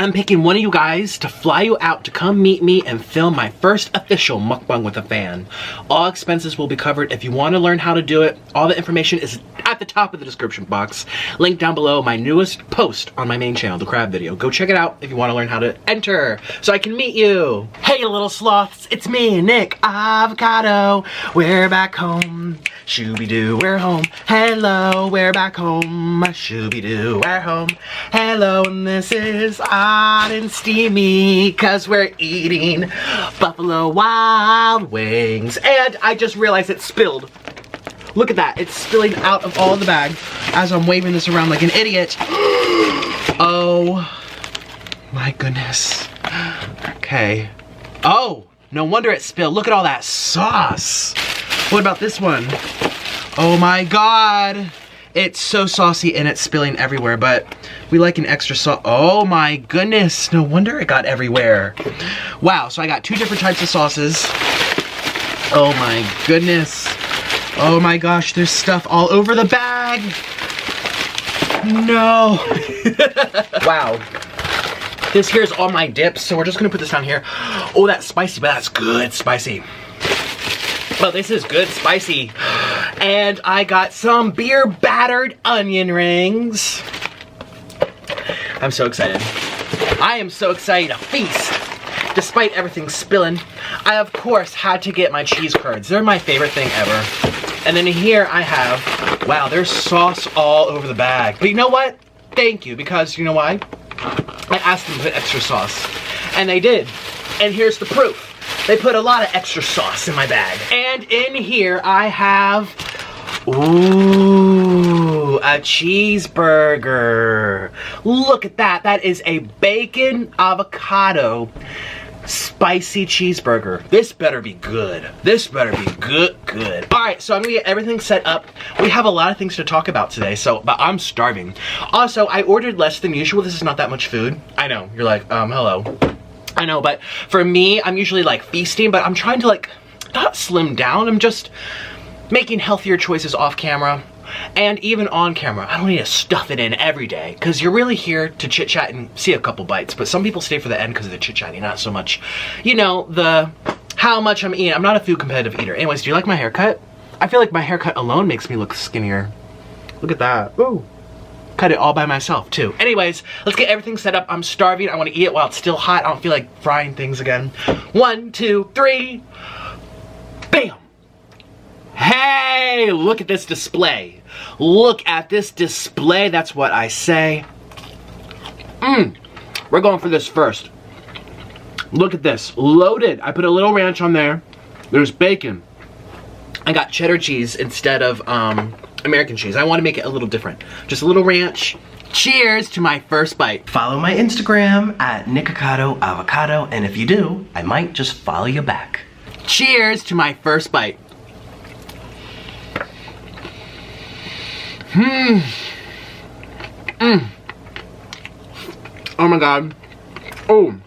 I'm picking one of you guys to fly you out to come meet me and film my first official mukbang with a fan. All expenses will be covered. If you want to learn how to do it, all the information is at the top of the description box. Link down below my newest post on my main channel, the crab video. Go check it out if you want to learn how to enter so I can meet you. Hey little sloths, it's me, Nick Avocado. We're back home. Shooby-doo, we're home. Hello, we're back home. Shooby-doo, we're home. Hello, and this is hot and steamy, cause we're eating Buffalo Wild Wings. And I just realized it spilled. Look at that, it's spilling out of all the bag as I'm waving this around like an idiot. Oh my goodness. Okay. Oh, no wonder it spilled. Look at all that sauce. What about this one? Oh my God. It's so saucy and it's spilling everywhere, but we like an extra sauce. Oh my goodness, no wonder it got everywhere. Wow, so I got 2 different types of sauces. Oh my goodness. Oh my gosh, there's stuff all over the bag. No. Wow. This here's all my dips, so we're just gonna put this down here. Oh, that's spicy, but that's good spicy. Well, this is good spicy. And I got some beer battered onion rings. I'm so excited. I am so excited to feast. Despite everything spilling, I of course had to get my cheese curds. They're my favorite thing ever. And then here I have, wow, there's sauce all over the bag. But you know what? Thank you, because you know why? I asked them to put extra sauce. And they did. And here's the proof. They put a lot of extra sauce in my bag. And in here I have, ooh, a cheeseburger. Look at that. That is a bacon avocado spicy cheeseburger. This better be good. This better be good. All right, so I'm gonna get everything set up. We have a lot of things to talk about today, but I'm starving. Also, I ordered less than usual. This is not that much food. I know, you're like, hello. I know, but for me, I'm usually like feasting, but I'm trying to like, not slim down. I'm just making healthier choices off camera and even on camera. I don't need to stuff it in every day because you're really here to chit chat and see a couple bites, but some people stay for the end because of the chit chatting, not so much, you know, how much I'm eating. I'm not a food competitive eater. Anyways, do you like my haircut? I feel like my haircut alone makes me look skinnier. Look at that. Ooh. Cut it all by myself too. Anyways, let's get everything set up. I'm starving. I want to eat it while it's still hot. I don't feel like frying things again. 1, 2, 3. Bam! Hey, look at this display. Look at this display. That's what I say. We're going for this first. Look at this. Loaded. I put a little ranch on there. There's bacon. I got cheddar cheese instead of American cheese. I want to make it a little different. Just a little ranch. Cheers to my first bite. Follow my Instagram at Nikocado Avocado, and if you do, I might just follow you back. Cheers to my first bite. Oh my God. Oh.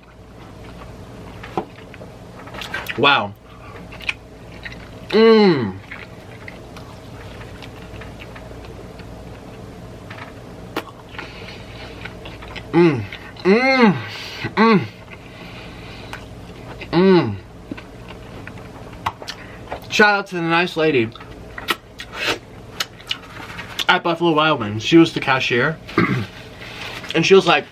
Wow. Shout out to the nice lady at Buffalo Wild Wings. She was the cashier. And she was like,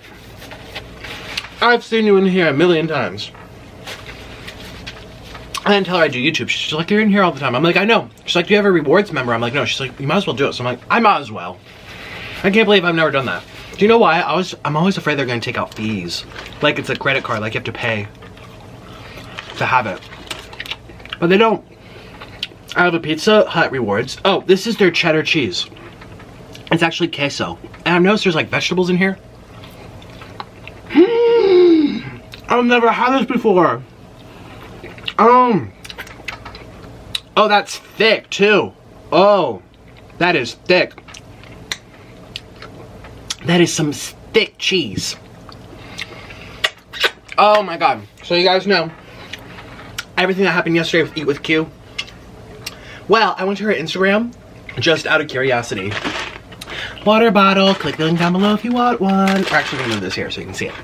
I've seen you in here a million times. I didn't tell her I do YouTube. She's like, you're in here all the time. I'm like, I know. She's like, do you have a rewards member? I'm like, no. She's like, you might as well do it. So I'm like, I might as well. I can't believe I've never done that. Do you know why? I'm always afraid they're gonna take out fees. Like it's a credit card, like you have to pay to have it. But they don't. I have a Pizza Hut rewards. Oh, this is their cheddar cheese. It's actually queso. And I've noticed there's like vegetables in here. I've never had this before. Oh, that's thick too. Oh, that is thick. That is some thick cheese. Oh my God. So you guys know everything that happened yesterday with Eat With Q. Well, I went to her Instagram just out of curiosity. Water bottle, click the link down below if you want one. We're actually gonna move this here so you can see it.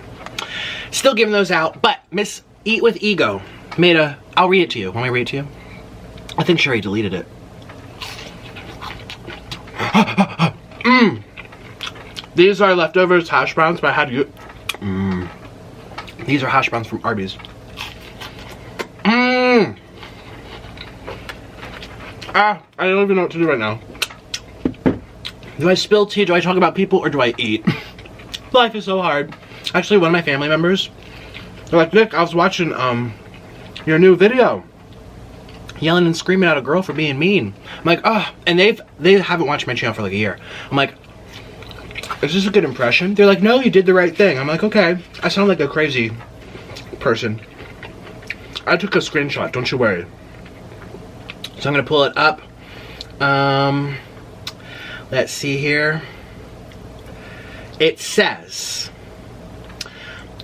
Still giving those out, but Miss Eat With Ego made a, I'll read it to you. Want me to read it to you? I think Sherry deleted it. These are leftovers hash browns, but I had to get... These are hash browns from Arby's. I don't even know what to do right now. Do I spill tea? Do I talk about people? Or do I eat? Life is so hard. Actually, one of my family members, they're like, Nick, I was watching your new video. Yelling and screaming at a girl for being mean. I'm like, oh, and they haven't watched my channel for like a year. I'm like, is this a good impression? They're like, no, you did the right thing. I'm like, okay. I sound like a crazy person. I took a screenshot, don't you worry. So I'm gonna pull it up. Let's see here. It says,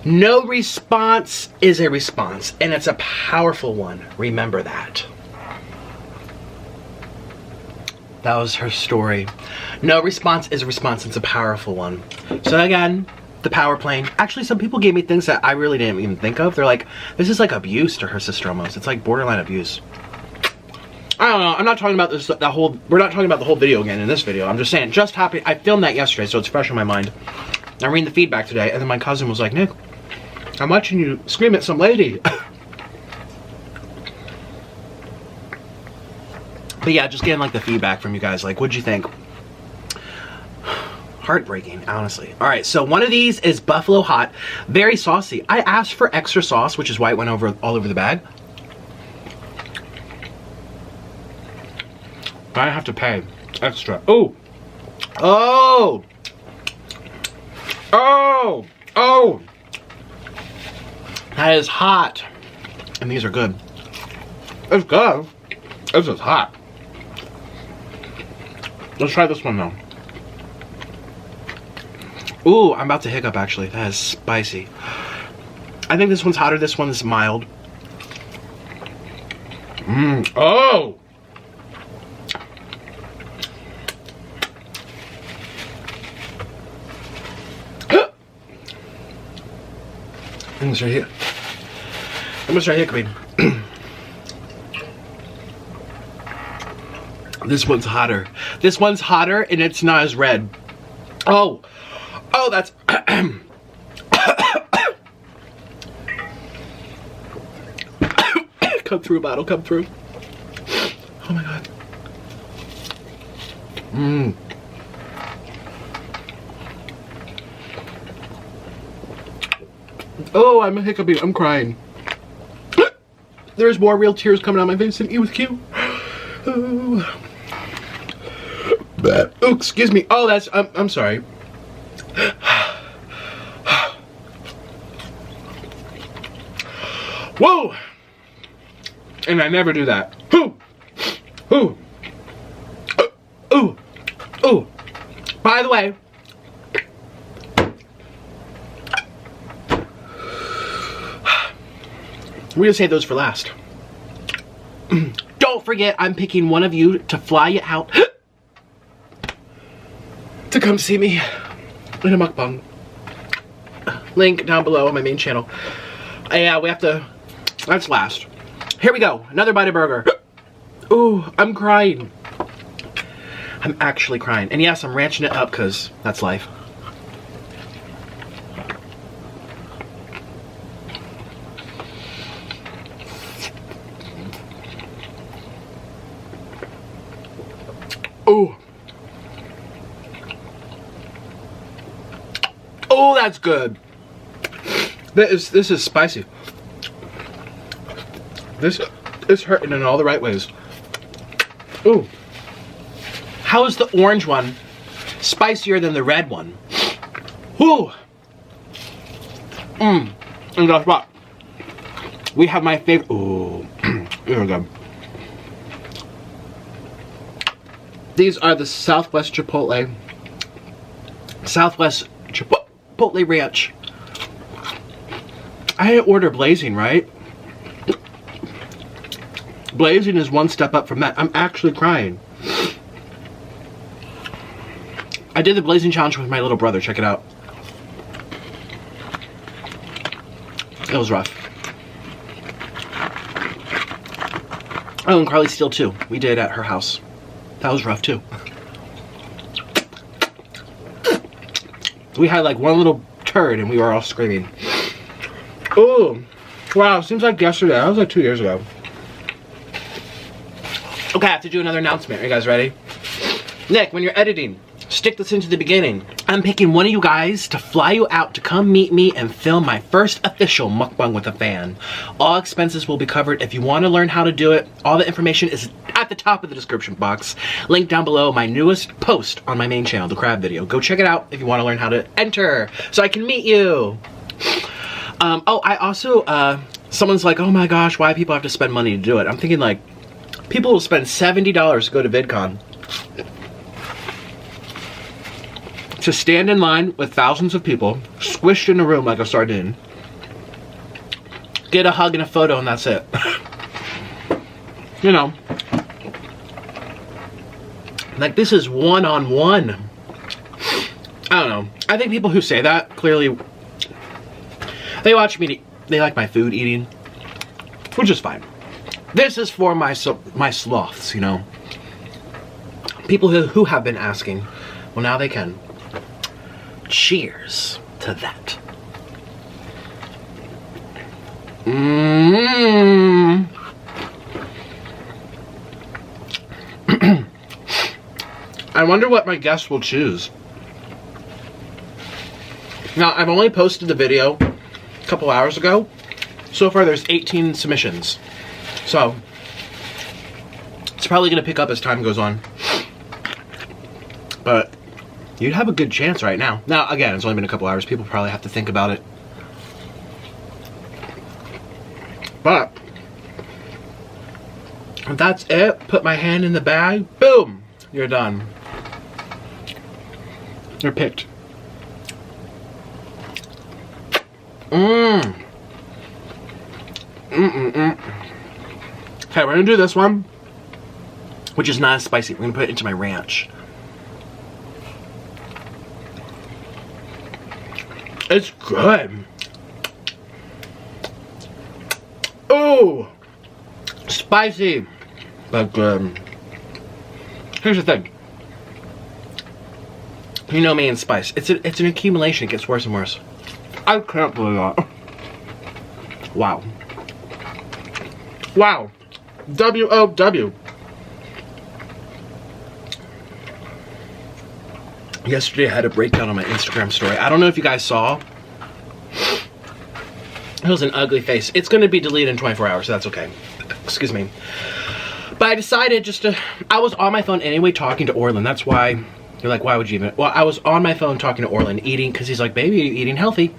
no response is a response, and it's a powerful one. Remember that. That was her story. No response is a response, it's a powerful one. So again, the power plane. Actually, some people gave me things that I really didn't even think of. They're like, this is like abuse to her sister almost. It's like borderline abuse. I don't know, I'm not talking about this, we're not talking about the whole video again in this video. I'm just saying, just happened, I filmed that yesterday, so it's fresh in my mind. I'm reading the feedback today, and then my cousin was like, Nick, I'm watching you scream at some lady. But yeah, just getting like the feedback from you guys, like, what'd you think? Heartbreaking, honestly. All right, so one of these is Buffalo Hot, very saucy. I asked for extra sauce, which is why it went all over the bag. I have to pay extra. Oh, oh, oh, oh. That is hot. And these are good. It's good. This is hot. Let's try this one now. Ooh, I'm about to hiccup actually. That is spicy. I think this one's hotter. This one's mild. Oh. I'm gonna start hiccuping. This one's hotter. This one's hotter and it's not as red. Oh, oh, that's. Come through, bottle, come through. Oh my god. Oh, I'm hiccuping. I'm crying. There's more real tears coming out my face than Eat With Q. Oh. Oh, excuse me. Oh, that's. I'm sorry. Whoa! And I never do that. Ooh, ooh, ooh, ooh. By the way. We're gonna save those for last. Don't forget, I'm picking one of you to fly you out to come see me in a mukbang. Link down below on my main channel. Yeah, we have to. That's last. Here we go. Another bite of burger. Ooh, I'm crying. I'm actually crying. And yes, I'm ranching it up because that's life. Oh, oh, that's good. This is spicy. This is hurting in all the right ways. Ooh, how is the orange one spicier than the red one? Ooh, and guess what? We have my favorite. Ooh, here we go. These are the Southwest Chipotle Ranch. I didn't order blazing, right? Blazing is one step up from that. I'm actually crying. I did the blazing challenge with my little brother. Check it out. It was rough. Oh, and Carly Steele too. We did at her house. That was rough too. We had like one little turd and we were all screaming. Oh, wow, seems like yesterday. That was like 2 years ago. Okay, I have to do another announcement. Are you guys ready? Nick, when you're editing, stick this into the beginning. I'm picking one of you guys to fly you out to come meet me and film my first official mukbang with a fan. All expenses will be covered. If you want to learn how to do it, all the information is at the top of the description box. Link down below my newest post on my main channel, the crab video. Go check it out if you want to learn how to enter so I can meet you. Oh, I also, someone's like, oh my gosh, why do people have to spend money to do it? I'm thinking like, people will spend $70 to go to VidCon. To stand in line with thousands of people, squished in a room like a sardine, get a hug and a photo and that's it. You know, like this is one-on-one. I don't know. I think people who say that, clearly, they watch me, they like my food eating, which is fine. This is for my sloths, you know. People who have been asking, well now they can. Cheers to that. I wonder what my guests will choose. Now, I've only posted the video a couple hours ago. So far, there's 18 submissions. So, it's probably going to pick up as time goes on. But you'd have a good chance right now. Now, again, it's only been a couple hours. People probably have to think about it. But that's it. Put my hand in the bag. Boom! You're done. You're picked. Okay, we're gonna do this one, which is not as spicy. We're gonna put it into my ranch. It's good. Oh, spicy, but good. Here's the thing. You know me and spice. It's an accumulation. It gets worse and worse. I can't believe that. Wow. Wow. W-O-W. Yesterday I had a breakdown on my Instagram story. I don't know if you guys saw. It was an ugly face. It's going to be deleted in 24 hours, so that's okay. Excuse me. But I decided just to... I was on my phone anyway talking to Orlin. That's why... You're like, why would you even... Well, I was on my phone talking to Orlin, eating, because he's like, baby, you're eating healthy.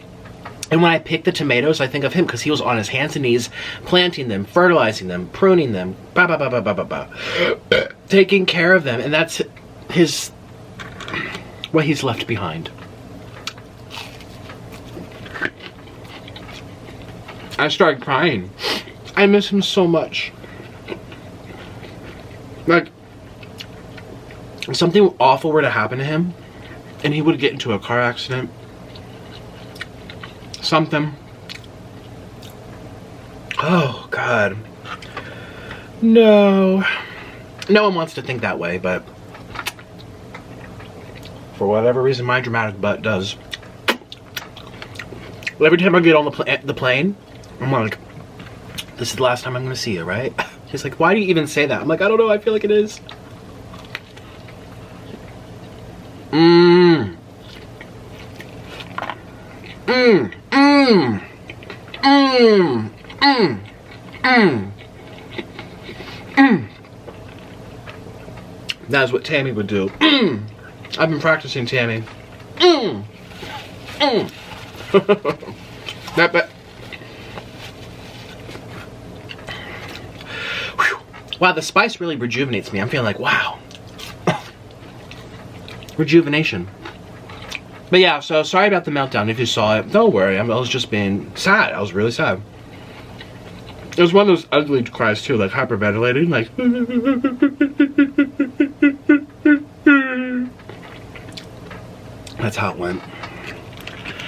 And when I pick the tomatoes, I think of him, because he was on his hands and knees, planting them, fertilizing them, pruning them, taking care of them. And that's his... what he's left behind. I started crying. I miss him so much. Like, if something awful were to happen to him, and he would get into a car accident, something. Oh, God. No. No one wants to think that way, but for whatever reason, my dramatic butt does. Every time I get on the plane, I'm like, this is the last time I'm going to see you, right? He's like, why do you even say that? I'm like, I don't know, I feel like it is. That's what Tammy would do. I've been practicing Tammy. That. Wow, the spice really rejuvenates me. I'm feeling like, wow. Rejuvenation. But yeah, so sorry about the meltdown. If you saw it, don't worry. I was just being sad. I was really sad. It was one of those ugly cries too, like hyperventilating, like. That's how it went.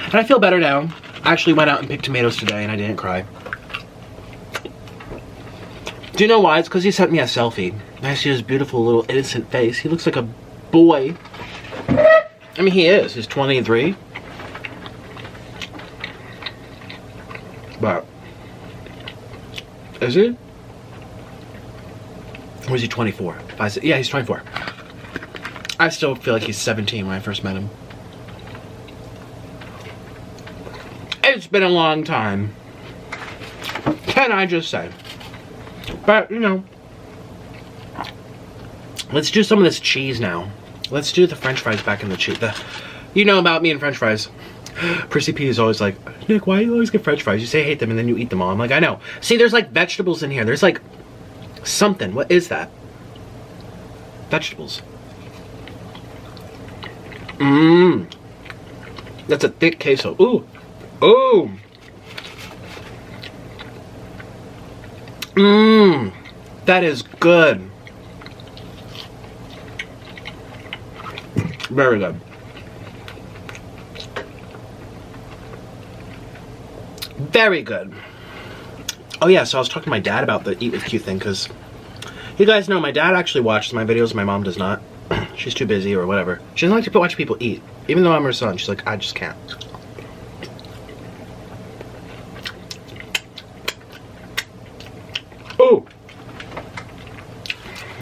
And I feel better now. I actually went out and picked tomatoes today and I didn't cry. Do you know why? It's because he sent me a selfie. I see his beautiful little innocent face. He looks like a boy. I mean, he is. He's 23. But is he? Or is he 24? Yeah, he's 24. I still feel like he's 17 when I first met him. It's been a long time. Can I just say? But, you know, let's do some of this cheese now. Let's do the french fries back in the cheese. You know about me and french fries. Prissy P is always like, Nick, why do you always get french fries? You say hate them and then you eat them all. I'm like, I know. See, there's like vegetables in here. There's like something. What is that? Vegetables. Mmm. That's a thick queso. Ooh. Ooh. Mmm. That is good. Very good. Very good. Oh yeah, so I was talking to my dad about the Eat With Q thing, because you guys know my dad actually watches my videos, my mom does not. She's too busy or whatever. She doesn't like to watch people eat. Even though I'm her son, she's like, I just can't. Ooh!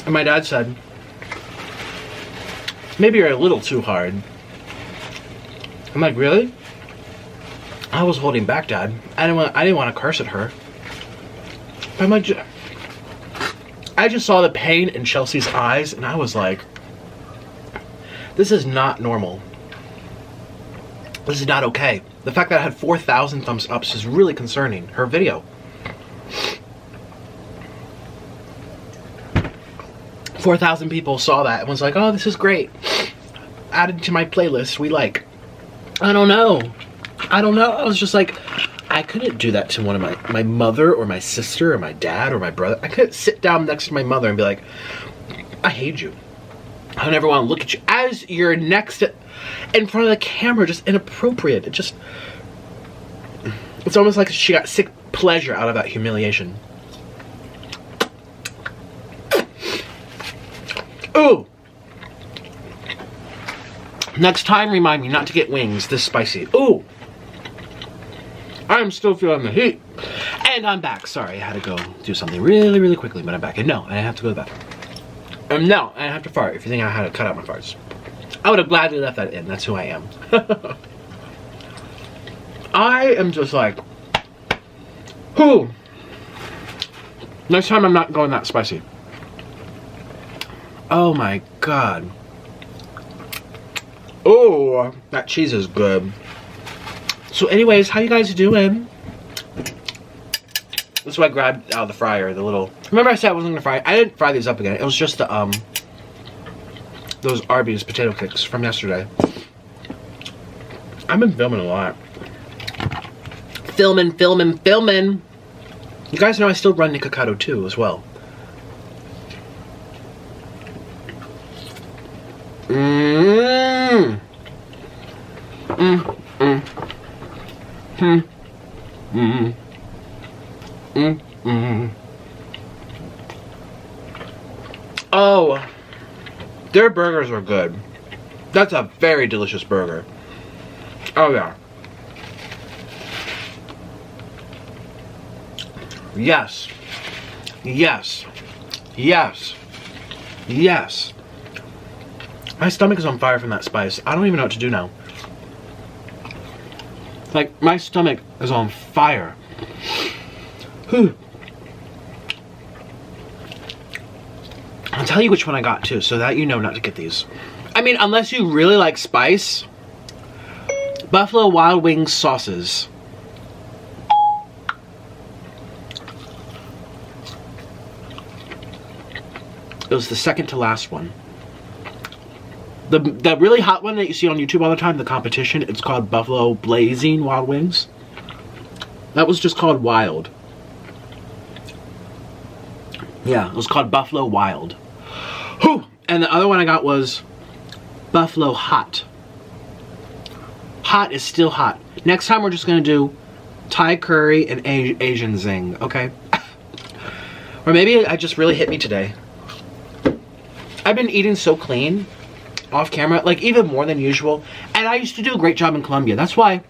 And my dad said, maybe you're a little too hard. I'm like, really? I was holding back, Dad. I didn't want to curse at her. But I'm like, I just saw the pain in Chelsea's eyes, and I was like, this is not normal. This is not okay. The fact that I had 4,000 thumbs ups is really concerning. Her video. 4,000 people saw that and was like, oh, this is great. Added to my playlist, we like. I don't know. I was just like, I couldn't do that to one of my mother or my sister or my dad or my brother. I couldn't sit down next to my mother and be like, I hate you. I don't ever want to look at you as you're next in front of the camera. Just inappropriate. It's almost like she got sick pleasure out of that humiliation. Ooh. Next time, remind me not to get wings this spicy. Ooh. I'm still feeling the heat. And I'm back. Sorry, I had to go do something really, really quickly, but I'm back. And no, I have to go to the bathroom. No, I have to fart. If you think I had to cut out my farts, I would have gladly left that in. That's who I am. I am just like, whew. Next time I'm not going that spicy. Oh my God. Oh, that cheese is good. So anyways, how you guys doing? This is what I grabbed out of the fryer, the little... Remember I said I wasn't gonna fry? I didn't fry these up again. It was just the, those Arby's potato kicks from yesterday. I've been filming a lot. Filming. You guys know I still run Nikocado too, as well. Oh, their burgers are good. That's a very delicious burger. Oh yeah. Yes. Yes. Yes. Yes. My stomach is on fire from that spice. I don't even know what to do now. Like, my stomach is on fire. Whew. I'll tell you which one I got too, so that you know not to get these. I mean, unless you really like spice. Buffalo Wild Wings sauces. It was the second to last one. The really hot one that you see on YouTube all the time, the competition, it's called Buffalo Blazing Wild Wings. That was just called Wild. Yeah, it was called Buffalo Wild. Whew. And the other one I got was Buffalo Hot. Hot is still hot. Next time we're just gonna do Thai curry and Asian zing, okay? Or maybe I just really hit me today. I've been eating so clean off camera, like even more than usual. And I used to do a great job in Colombia. That's why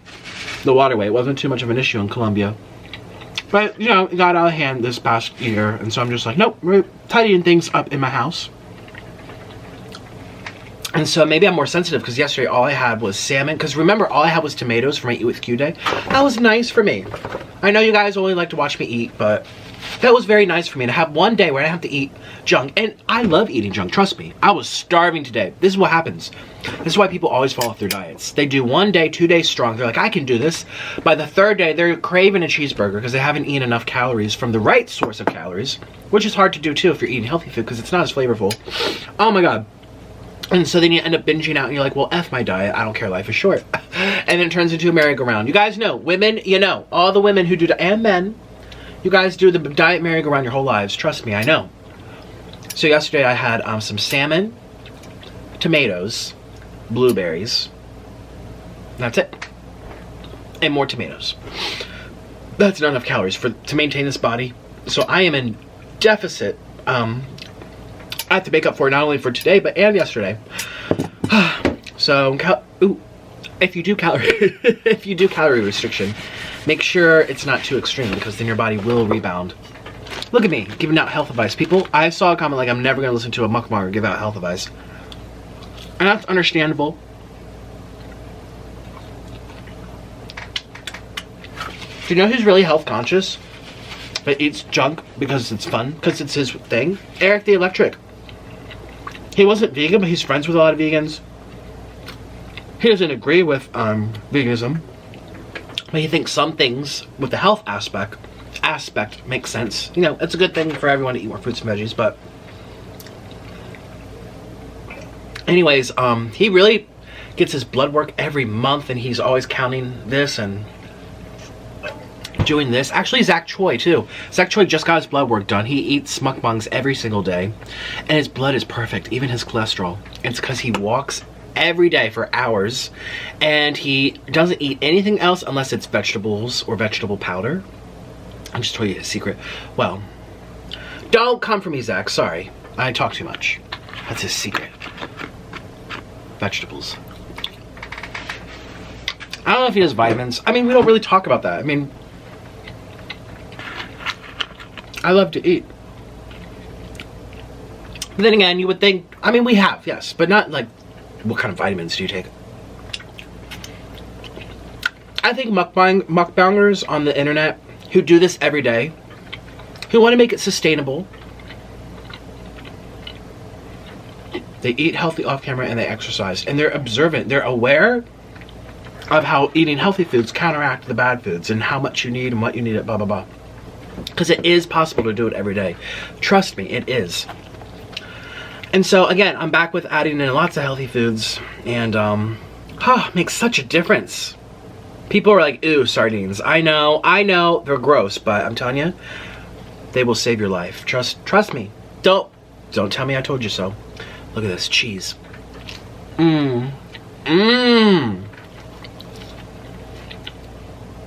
the waterway wasn't too much of an issue in Colombia. But, you know, it got out of hand this past year. And so I'm just like, nope, we're tidying things up in my house. And so maybe I'm more sensitive because yesterday all I had was salmon. Because remember, all I had was tomatoes for my Eat With Q day. That was nice for me. I know you guys only like to watch me eat, but that was very nice for me to have one day where I have to eat junk. And I love eating junk, trust me. I was starving today. This is what happens. This is why people always fall off their diets. They do 1 day, 2 days strong. They're like, I can do this. By the 3rd day, they're craving a cheeseburger because they haven't eaten enough calories from the right source of calories, which is hard to do too if you're eating healthy food because it's not as flavorful. Oh my God. And so then you end up binging out and you're like, well, F my diet. I don't care. Life is short. And then it turns into a merry-go-round. You guys know, women, you know, all the women who do, and men, you guys do the diet merry-go-round your whole lives. Trust me, I know. So yesterday I had some salmon, tomatoes, blueberries. That's it. And more tomatoes. That's not enough calories to maintain this body. So I am in deficit. I have to make up for it not only for today, but and yesterday. So, if you do calorie restriction, make sure it's not too extreme because then your body will rebound. Look at me, giving out health advice. People, I saw a comment like, I'm never going to listen to a mukbanger give out health advice. And that's understandable. Do you know who's really health conscious but eats junk because it's fun, because it's his thing? Eric the Electric. He wasn't vegan, but he's friends with a lot of vegans. He doesn't agree with veganism, but he thinks some things with the health aspect makes sense. You know, it's a good thing for everyone to eat more fruits and veggies, but anyways, he really gets his blood work every month, and he's always counting this and doing this. Actually, Zach Choi too. Zach Choi just got his blood work done. He eats mukbangs every single day, and his blood is perfect, even his cholesterol. It's because he walks every day for hours, and he doesn't eat anything else unless it's vegetables or vegetable powder. I'll just tell you a secret. Well, don't come for me, Zach. Sorry, I talk too much. That's his secret. Vegetables. I don't know if he has vitamins. I mean, we don't really talk about that. I mean, I love to eat. But then again, you would think, I mean, we have, yes, but not like, what kind of vitamins do you take? I think mukbangers on the internet who do this every day, who want to make it sustainable, they eat healthy off camera and they exercise, and they're observant, they're aware of how eating healthy foods counteract the bad foods and how much you need and what you need at blah blah blah. Because it is possible to do it every day. Trust me, it is. And so again, I'm back with adding in lots of healthy foods, and makes such a difference. People are like, ooh, sardines. I know, they're gross, but I'm telling you, they will save your life. Trust me. Don't tell me I told you so. Look at this cheese. Mmm. Mmm.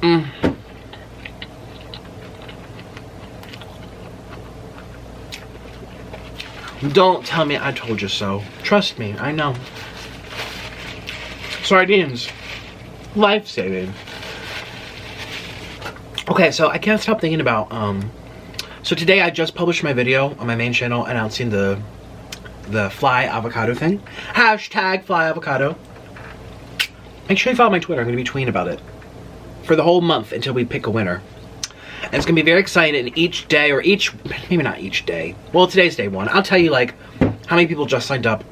Mmm. Don't tell me I told you so. Trust me, I know. Sardines. Life-saving. Okay, so I can't stop thinking about, so today I just published my video on my main channel announcing the fly avocado thing. Hashtag fly avocado. Make sure you follow my Twitter. I'm going to be tweeting about it for the whole month until we pick a winner. And it's going to be very exciting, and each day, or maybe not each day. Well, today's day one. I'll tell you, like, how many people just signed up.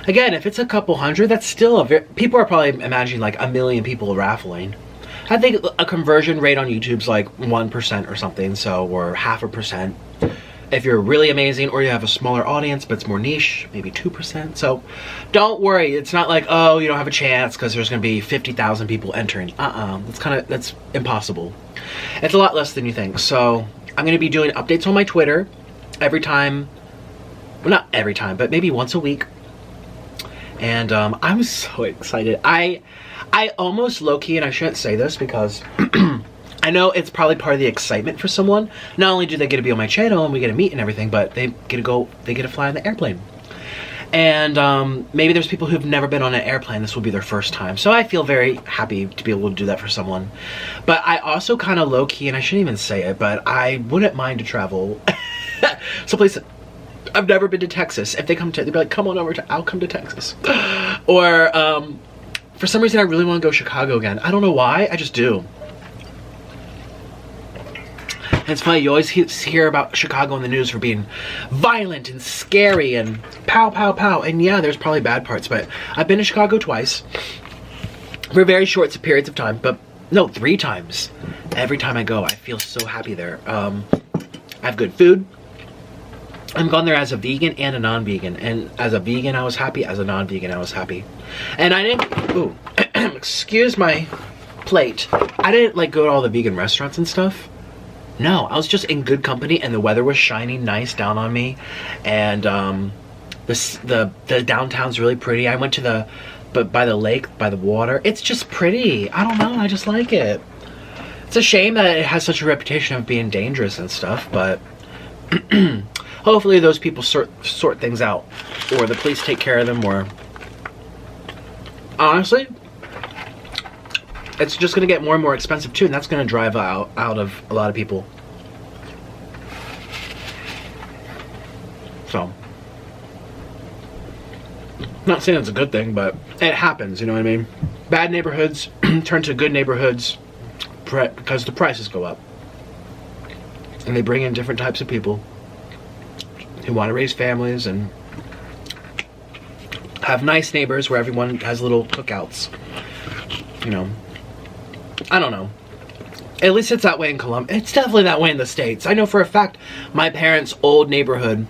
Again, if it's a couple hundred, that's still people are probably imagining, like, 1 million people raffling. I think a conversion rate on YouTube's, like, 1% or something, so, or 0.5%. If you're really amazing, or you have a smaller audience, but it's more niche, maybe 2%. So, don't worry. It's not like, oh, you don't have a chance because there's going to be 50,000 people entering. That's impossible. It's a lot less than you think. So, I'm going to be doing updates on my Twitter every time. Well, not every time, but maybe once a week. And I'm so excited. I almost low-key, and I shouldn't say this because I know it's probably part of the excitement for someone. Not only do they get to be on my channel and we get to meet and everything, but they get to fly on the airplane. And maybe there's people who've never been on an airplane. This will be their first time. So I feel very happy to be able to do that for someone. But I also kind of low-key, and I shouldn't even say it, but I wouldn't mind to travel someplace. I've never been to Texas. If they come to, they'd be like, come on over to, I'll come to Texas. Or for some reason I really want to go Chicago again. I don't know why, I just do. And it's funny, you always hear about Chicago in the news for being violent and scary and pow, pow, pow. And yeah, there's probably bad parts, but I've been to Chicago twice for very short periods of time, but no, 3 times. Every time I go, I feel so happy there. I have good food. I'm gone there as a vegan and a non-vegan. And as a vegan, I was happy. As a non-vegan, I was happy. And I didn't, ooh, excuse my plate. I didn't like go to all the vegan restaurants and stuff. No, I was just in good company, and the weather was shining nice down on me, and the downtown's really pretty. I went to by the lake, by the water. It's just pretty. I don't know, I just like it. It's a shame that it has such a reputation of being dangerous and stuff, but hopefully those people sort things out, or the police take care of them, or honestly, it's just going to get more and more expensive too, and that's going to drive out of a lot of people. So, not saying it's a good thing, but it happens, you know what I mean? Bad neighborhoods turn to good neighborhoods because the prices go up. And they bring in different types of people who want to raise families and have nice neighbors where everyone has little cookouts, you know. I don't know. At least it's that way in Colombia. It's definitely that way in the States. I know for a fact my parents' old neighborhood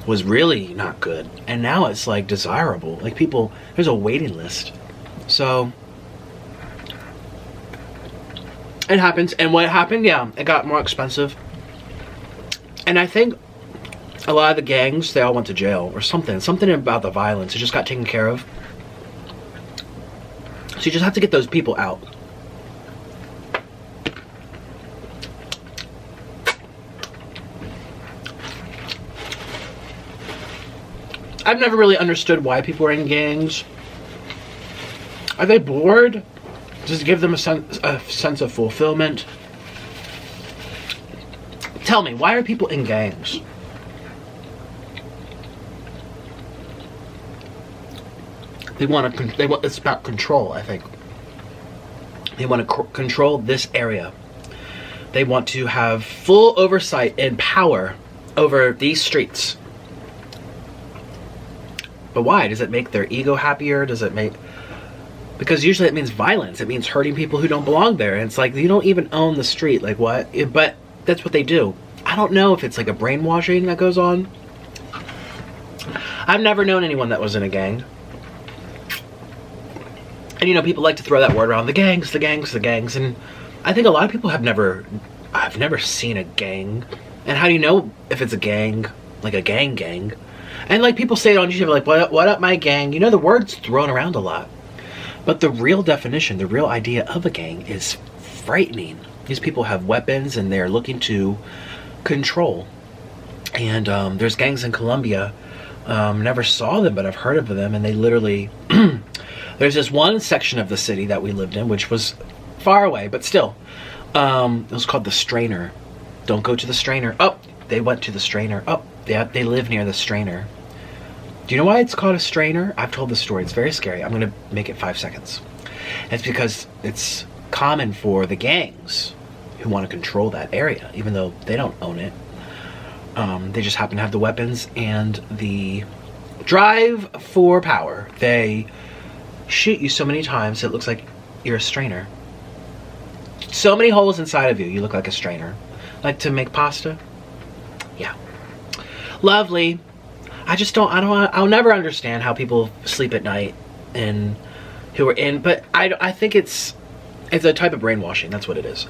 was really not good. And now it's like desirable. Like people, there's a waiting list. So it happens. And what happened? Yeah, it got more expensive. And I think a lot of the gangs, they all went to jail or something. Something about the violence. It just got taken care of. So you just have to get those people out. I've never really understood why people are in gangs. Are they bored? Does it give them a sense of fulfillment? Tell me, why are people in gangs? It's about control, I think. They want to control this area. They want to have full oversight and power over these streets. But why? Does it make their ego happier? Does it make... Because usually it means violence. It means hurting people who don't belong there. And it's like, you don't even own the street. Like, what? But that's what they do. I don't know if it's like a brainwashing that goes on. I've never known anyone that was in a gang. And you know, people like to throw that word around, the gangs, the gangs, the gangs. And I think a lot of people I've never seen a gang. And how do you know if it's a gang, like a gang? And like people say it on YouTube, like, what up my gang? You know, the word's thrown around a lot. But the real definition, the real idea of a gang is frightening. These people have weapons and they're looking to control. And there's gangs in Colombia. Never saw them, but I've heard of them. And they literally... There's this one section of the city that we lived in, which was far away, but still. It was called the Strainer. Don't go to the Strainer. Oh, they went to the Strainer. Oh, they live near the Strainer. Do you know why it's called a Strainer? I've told this story. It's very scary. I'm going to make it 5 seconds. It's because it's common for the gangs who want to control that area, even though they don't own it. They just happen to have the weapons and the drive for power. They shoot you so many times it looks like you're a strainer. So many holes inside of you, you look like a strainer. Like to make pasta? Yeah. Lovely. I'll never understand how people sleep at night and who are in, but I think it's a type of brainwashing. That's what it is.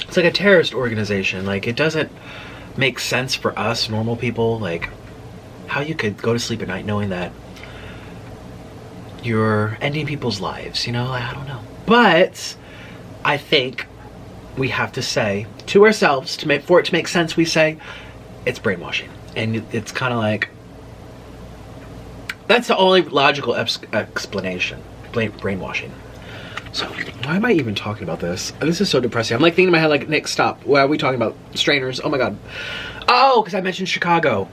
It's like a terrorist organization. Like, it doesn't make sense for us normal people. Like, how you could go to sleep at night knowing that you're ending people's lives, you know? I don't know. But I think we have to say to ourselves, for it to make sense, we say it's brainwashing. And it's kind of like, that's the only logical explanation. Brainwashing. So why am I even talking about this? This is so depressing. I'm like thinking in my head like, Nick, stop. Why are we talking about strainers? Oh my God. Oh, because I mentioned Chicago.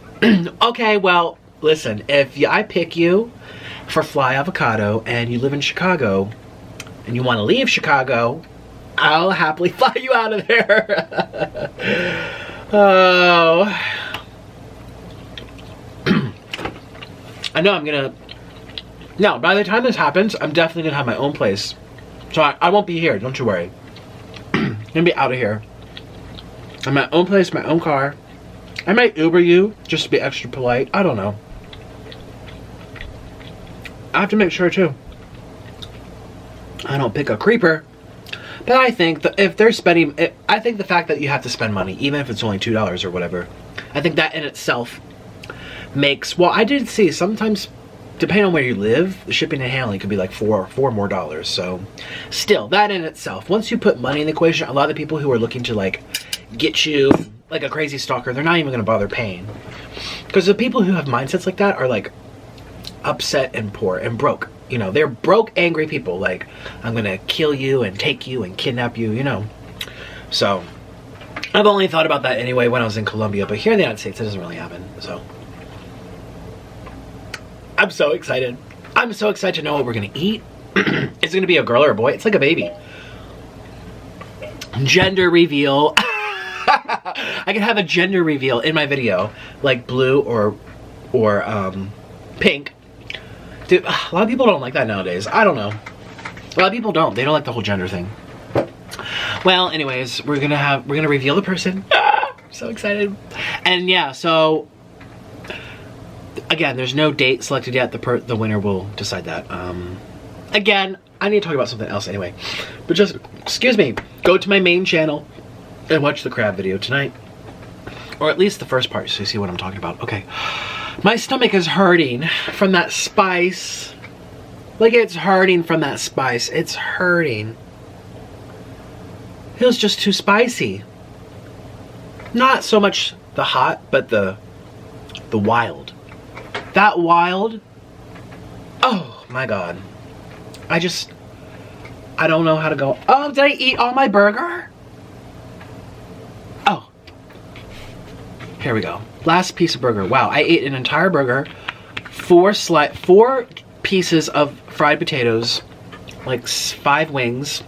Okay, well, listen, if I pick you for Fly Avocado and you live in Chicago and you want to leave Chicago, I'll happily fly you out of there. Oh. I know I'm gonna... No, by the time this happens, I'm definitely gonna have my own place. So I won't be here, don't you worry. I'm gonna be out of here. I have my own place, my own car. I might Uber you, just to be extra polite. I don't know. I have to make sure too I don't pick a creeper. But I think that if they're spending, I think the fact that you have to spend money, even if it's only $2 or whatever, I think that in itself makes, well, I did see sometimes, depending on where you live, the shipping and handling could be like $4 more. So still, that in itself, once you put money in the equation, a lot of the people who are looking to like get you like a crazy stalker, they're not even going to bother paying. Because the people who have mindsets like that are like upset and poor and broke. You know, they're broke, angry people. Like, I'm going to kill you and take you and kidnap you, you know. So, I've only thought about that anyway when I was in Colombia. But here in the United States, it doesn't really happen. So, I'm so excited. I'm so excited to know what we're going to eat. It's going to be a girl or a boy. It's like a baby. Gender reveal. I can have a gender reveal in my video. Like blue or pink. Dude, a lot of people don't like that nowadays. I don't know. A lot of people don't. They don't like the whole gender thing. Well, anyways, we're gonna reveal the person. I'm so excited. And yeah, so again, there's no date selected yet. The winner will decide that. Again, I need to talk about something else anyway. But just, excuse me, go to my main channel and watch the crab video tonight. Or at least the first part so you see what I'm talking about. Okay. My stomach is hurting from that spice. Like, it's hurting from that spice. It's hurting. Feels just too spicy. Not so much the hot, but the wild. That wild. Oh my God. I don't know how to go. Oh, did I eat all my burger? Oh. Here we go. Last piece of burger. Wow, I ate an entire burger, 4 pieces of fried potatoes, like 5 wings,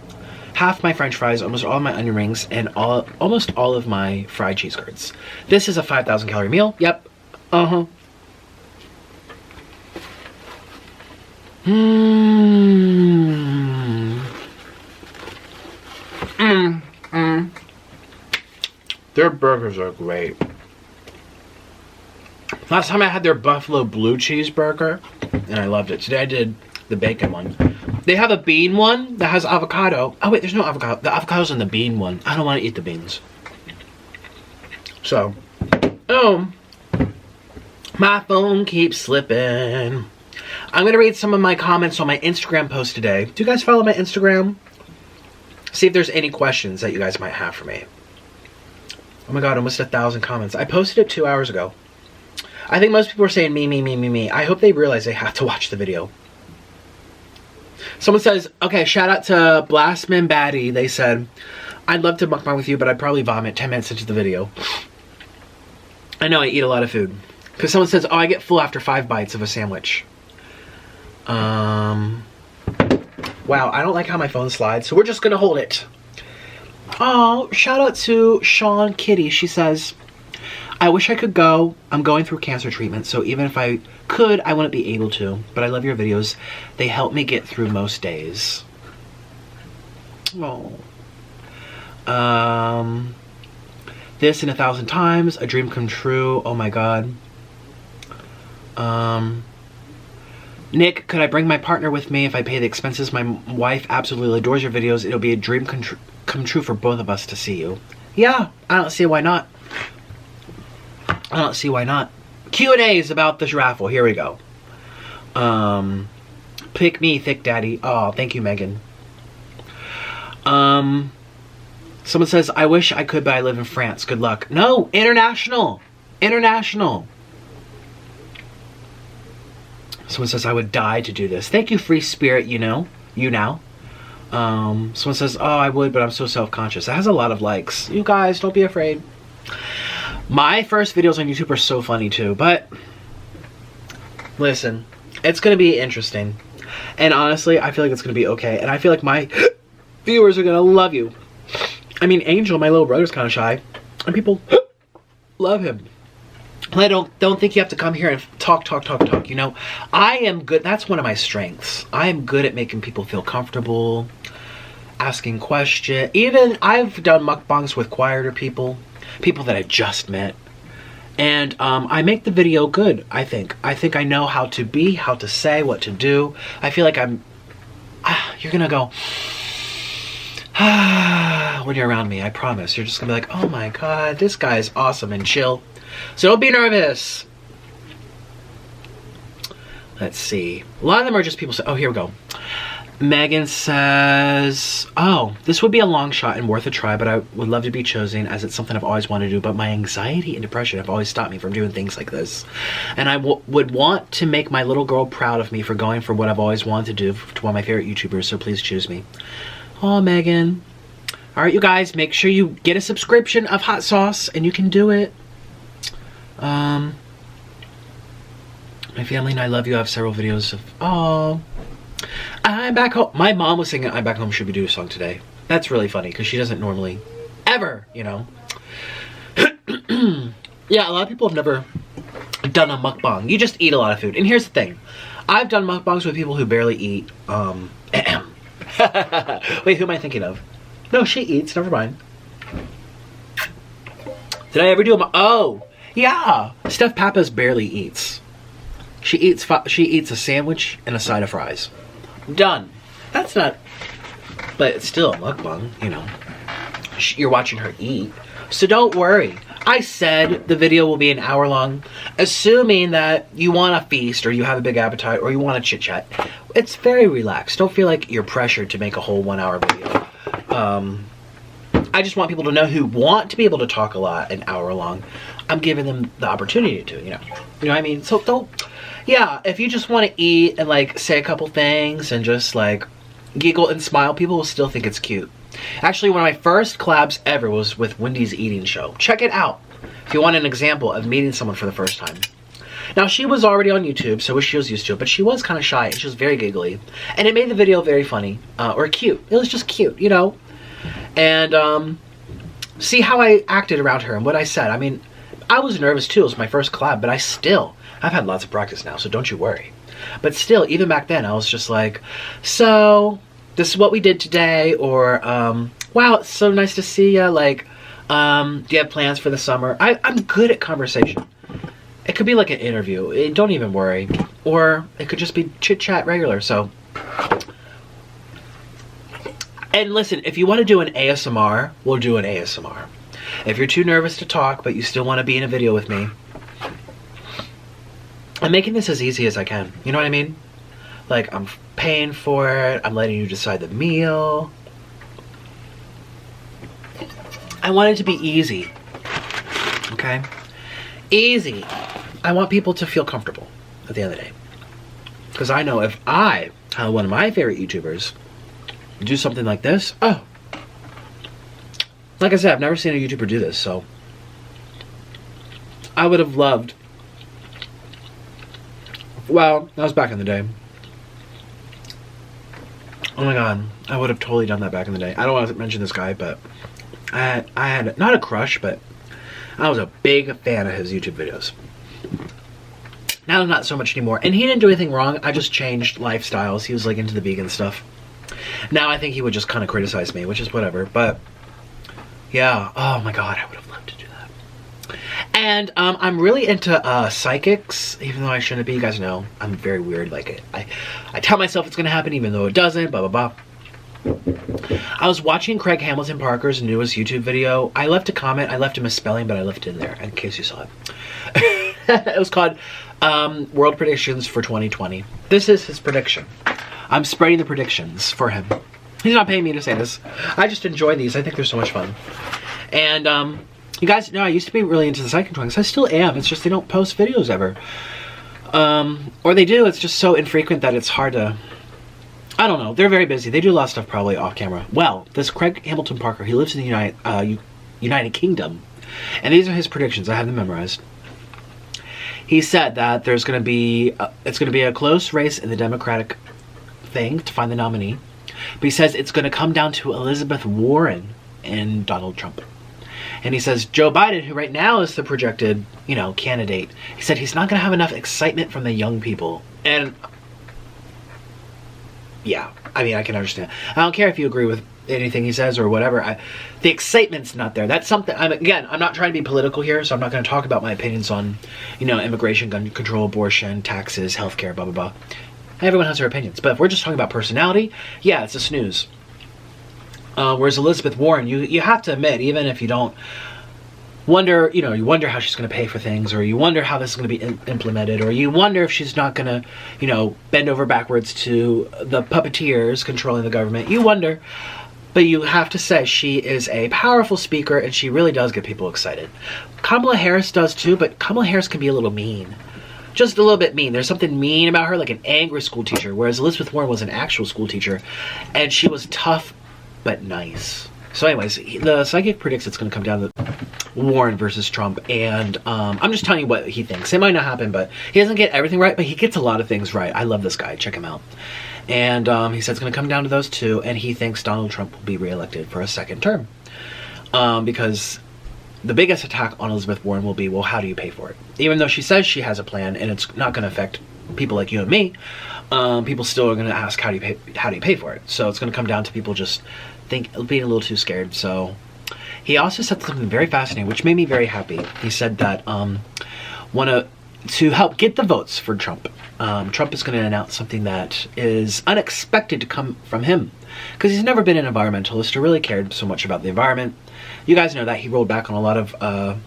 half my french fries, almost all my onion rings, and almost all of my fried cheese curds. This is a 5,000 calorie meal. Yep. Uh-huh. Their burgers are great. Last time I had their buffalo blue cheeseburger, and I loved it. Today I did the bacon one. They have a bean one that has avocado. Oh wait, there's no avocado. The avocado's in the bean one. I don't want to eat the beans. So, oh, my phone keeps slipping. I'm going to read some of my comments on my Instagram post today. Do you guys follow my Instagram? See if there's any questions that you guys might have for me. Oh my God, almost 1,000 comments. I posted it 2 hours ago. I think most people are saying me. I hope they realize they have to watch the video. Someone says, okay, shout out to Blastman Baddie. They said, I'd love to mukbang with you, but I'd probably vomit 10 minutes into the video. I know I eat a lot of food. Because someone says, oh, I get full after 5 bites of a sandwich. Wow, I don't like how my phone slides, so we're just gonna hold it. Oh, shout out to Sean Kitty. She says, I wish I could go. I'm going through cancer treatment, so even if I could, I wouldn't be able to. But I love your videos. They help me get through most days. Oh. This in 1,000 times. A dream come true. Oh my God. Nick, could I bring my partner with me if I pay the expenses? My wife absolutely adores your videos. It'll be a dream come true for both of us to see you. Yeah, I don't see why not. I don't see why not. Q&As about this raffle. Here we go. Pick me, Thick Daddy. Oh, thank you, Megan. Someone says, I wish I could, but I live in France. Good luck. No, international. International. Someone says, I would die to do this. Thank you, free spirit, you know. You now. Someone says, oh, I would, but I'm so self-conscious. That has a lot of likes. You guys, don't be afraid. My first videos on YouTube are so funny too, but listen, it's going to be interesting. And honestly, I feel like it's going to be okay. And I feel like my viewers are going to love you. I mean, Angel, my little brother's kind of shy. And people love him. And I don't think you have to come here and talk. You know, I am good. That's one of my strengths. I am good at making people feel comfortable, asking questions. Even I've done mukbangs with quieter people that I just met. And I make the video good, I think. I think I know how to be, how to say, what to do. I feel like I'm... you're going to go... when you're around me, I promise. You're just going to be like, oh my god, this guy's awesome and chill. So don't be nervous. Let's see. A lot of them are just people say, oh, here we go. Megan says, oh, this would be a long shot and worth a try, but I would love to be chosen as it's something I've always wanted to do, but my anxiety and depression have always stopped me from doing things like this. And I would want to make my little girl proud of me for going for what I've always wanted to do to one of my favorite YouTubers, so please choose me. Oh, Megan. All right, you guys, make sure you get a subscription of hot sauce, and you can do it. My family and I love you. I have several videos of, oh, I'm back home. My mom was singing I'm Back Home Should We Do a song today. That's really funny because she doesn't normally ever, you know. Yeah, a lot of people have never done a mukbang. You just eat a lot of food. And here's the thing. I've done mukbangs with people who barely eat. Wait, who am I thinking of? No, she eats. Never mind. Did I ever do a oh, yeah. Steph Pappas barely eats. She eats a sandwich and a side of fries. Done. That's not... But it's still a mukbang, you know. You're watching her eat. So don't worry. I said the video will be an hour long, assuming that you want to feast or you have a big appetite or you want to chit chat. It's very relaxed. Don't feel like you're pressured to make a whole 1 hour video. I just want people to know who want to be able to talk a lot an hour long. I'm giving them the opportunity to, you know. You know what I mean? So don't... Yeah, if you just want to eat and like say a couple things and just like giggle and smile, people will still think it's cute. Actually, one of my first collabs ever was with Wendy's Eating Show. Check it out if you want an example of meeting someone for the first time. Now, she was already on YouTube, so she was used to it, but she was kind of shy and she was very giggly. And it made the video very funny, or cute. It was just cute, you know? And see how I acted around her and what I said. I mean, I was nervous too. It was my first collab, but I've had lots of practice now, so don't you worry. But still, even back then, I was just like, so, this is what we did today, or, wow, it's so nice to see ya, like, do you have plans for the summer? I'm good at conversation. It could be like an interview, don't even worry. Or it could just be chit-chat regular, so. And listen, if you want to do an ASMR, we'll do an ASMR. If you're too nervous to talk, but you still want to be in a video with me, I'm making this as easy as I can. You know what I mean? Like, I'm paying for it. I'm letting you decide the meal. I want it to be easy. Okay? Easy. I want people to feel comfortable at the end of the day. Because I know if I, one of my favorite YouTubers, do something like this, oh. Like I said, I've never seen a YouTuber do this, so. I would have loved... Well, that was back in the day. Oh my god, I would have totally done that back in the day. I don't want to mention this guy, but I had not a crush, but I was a big fan of his YouTube videos. Now not so much anymore. And he didn't do anything wrong. I just changed lifestyles. He was like into the vegan stuff. Now I think he would just kind of criticize me, which is whatever. But yeah, oh my god, I would have loved to do that. And I'm really into psychics, even though I shouldn't be. You guys know I'm very weird. Like I tell myself it's gonna happen even though it doesn't. Blah blah blah. I was watching Craig Hamilton Parker's newest YouTube video. I left a comment. I left a misspelling, but I left it in there in case you saw it. It was called World Predictions for 2020. This is his prediction. I'm spreading the predictions for him. He's not paying me to say this. I just enjoy these. I think they're so much fun. And you guys know I used to be really into the psychic drawings. I still am. It's just they don't post videos ever. Or they do. It's just so infrequent that it's hard to... I don't know. They're very busy. They do a lot of stuff probably off camera. Well, this Craig Hamilton Parker, he lives in the United Kingdom. And these are his predictions. I have them memorized. He said that there's going to be... it's going to be a close race in the Democratic thing to find the nominee. But he says it's going to come down to Elizabeth Warren and Donald Trump. And he says Joe Biden, who right now is the projected, you know, candidate, he said he's not going to have enough excitement from the young people. And yeah, I mean, I can understand. I don't care if you agree with anything he says or whatever. The excitement's not there. That's something, again, I'm not trying to be political here, so I'm not going to talk about my opinions on, you know, immigration, gun control, abortion, taxes, healthcare, blah, blah, blah. Everyone has their opinions. But if we're just talking about personality, yeah, it's a snooze. Whereas Elizabeth Warren, you have to admit, even if you don't wonder, you know, you wonder how she's going to pay for things, or you wonder how this is going to be implemented, or you wonder if she's not going to, you know, bend over backwards to the puppeteers controlling the government. You wonder, but you have to say she is a powerful speaker, and she really does get people excited. Kamala Harris does too, but Kamala Harris can be a little mean. Just a little bit mean. There's something mean about her, like an angry school teacher, whereas Elizabeth Warren was an actual school teacher, and she was tough but nice. So anyways, the psychic predicts it's going to come down to Warren versus Trump, and I'm just telling you what he thinks. It might not happen, but he doesn't get everything right, but he gets a lot of things right. I love this guy. Check him out. And he said it's going to come down to those two, and he thinks Donald Trump will be reelected for a second term. Because the biggest attack on Elizabeth Warren will be, well, how do you pay for it? Even though she says she has a plan, and it's not going to affect people like you and me, people still are going to ask, how do you pay for it? So it's going to come down to people just being a little too scared. So he also said something very fascinating, which made me very happy. He said that to help get the votes for Trump, Trump is going to announce something that is unexpected to come from him, because he's never been an environmentalist or really cared so much about the environment. You guys know that he rolled back on a lot of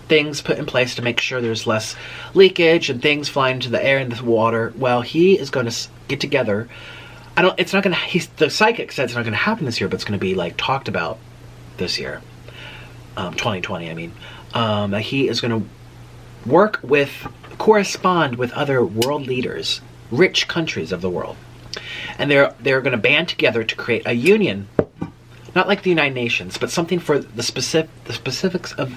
things put in place to make sure there's less leakage and things flying into the air and the water. Well, he is going to get together. The psychic said it's not going to happen this year, but it's going to be like talked about this year, 2020. I mean, that he is going to correspond with other world leaders, rich countries of the world, and they're going to band together to create a union, not like the United Nations, but something for the specifics of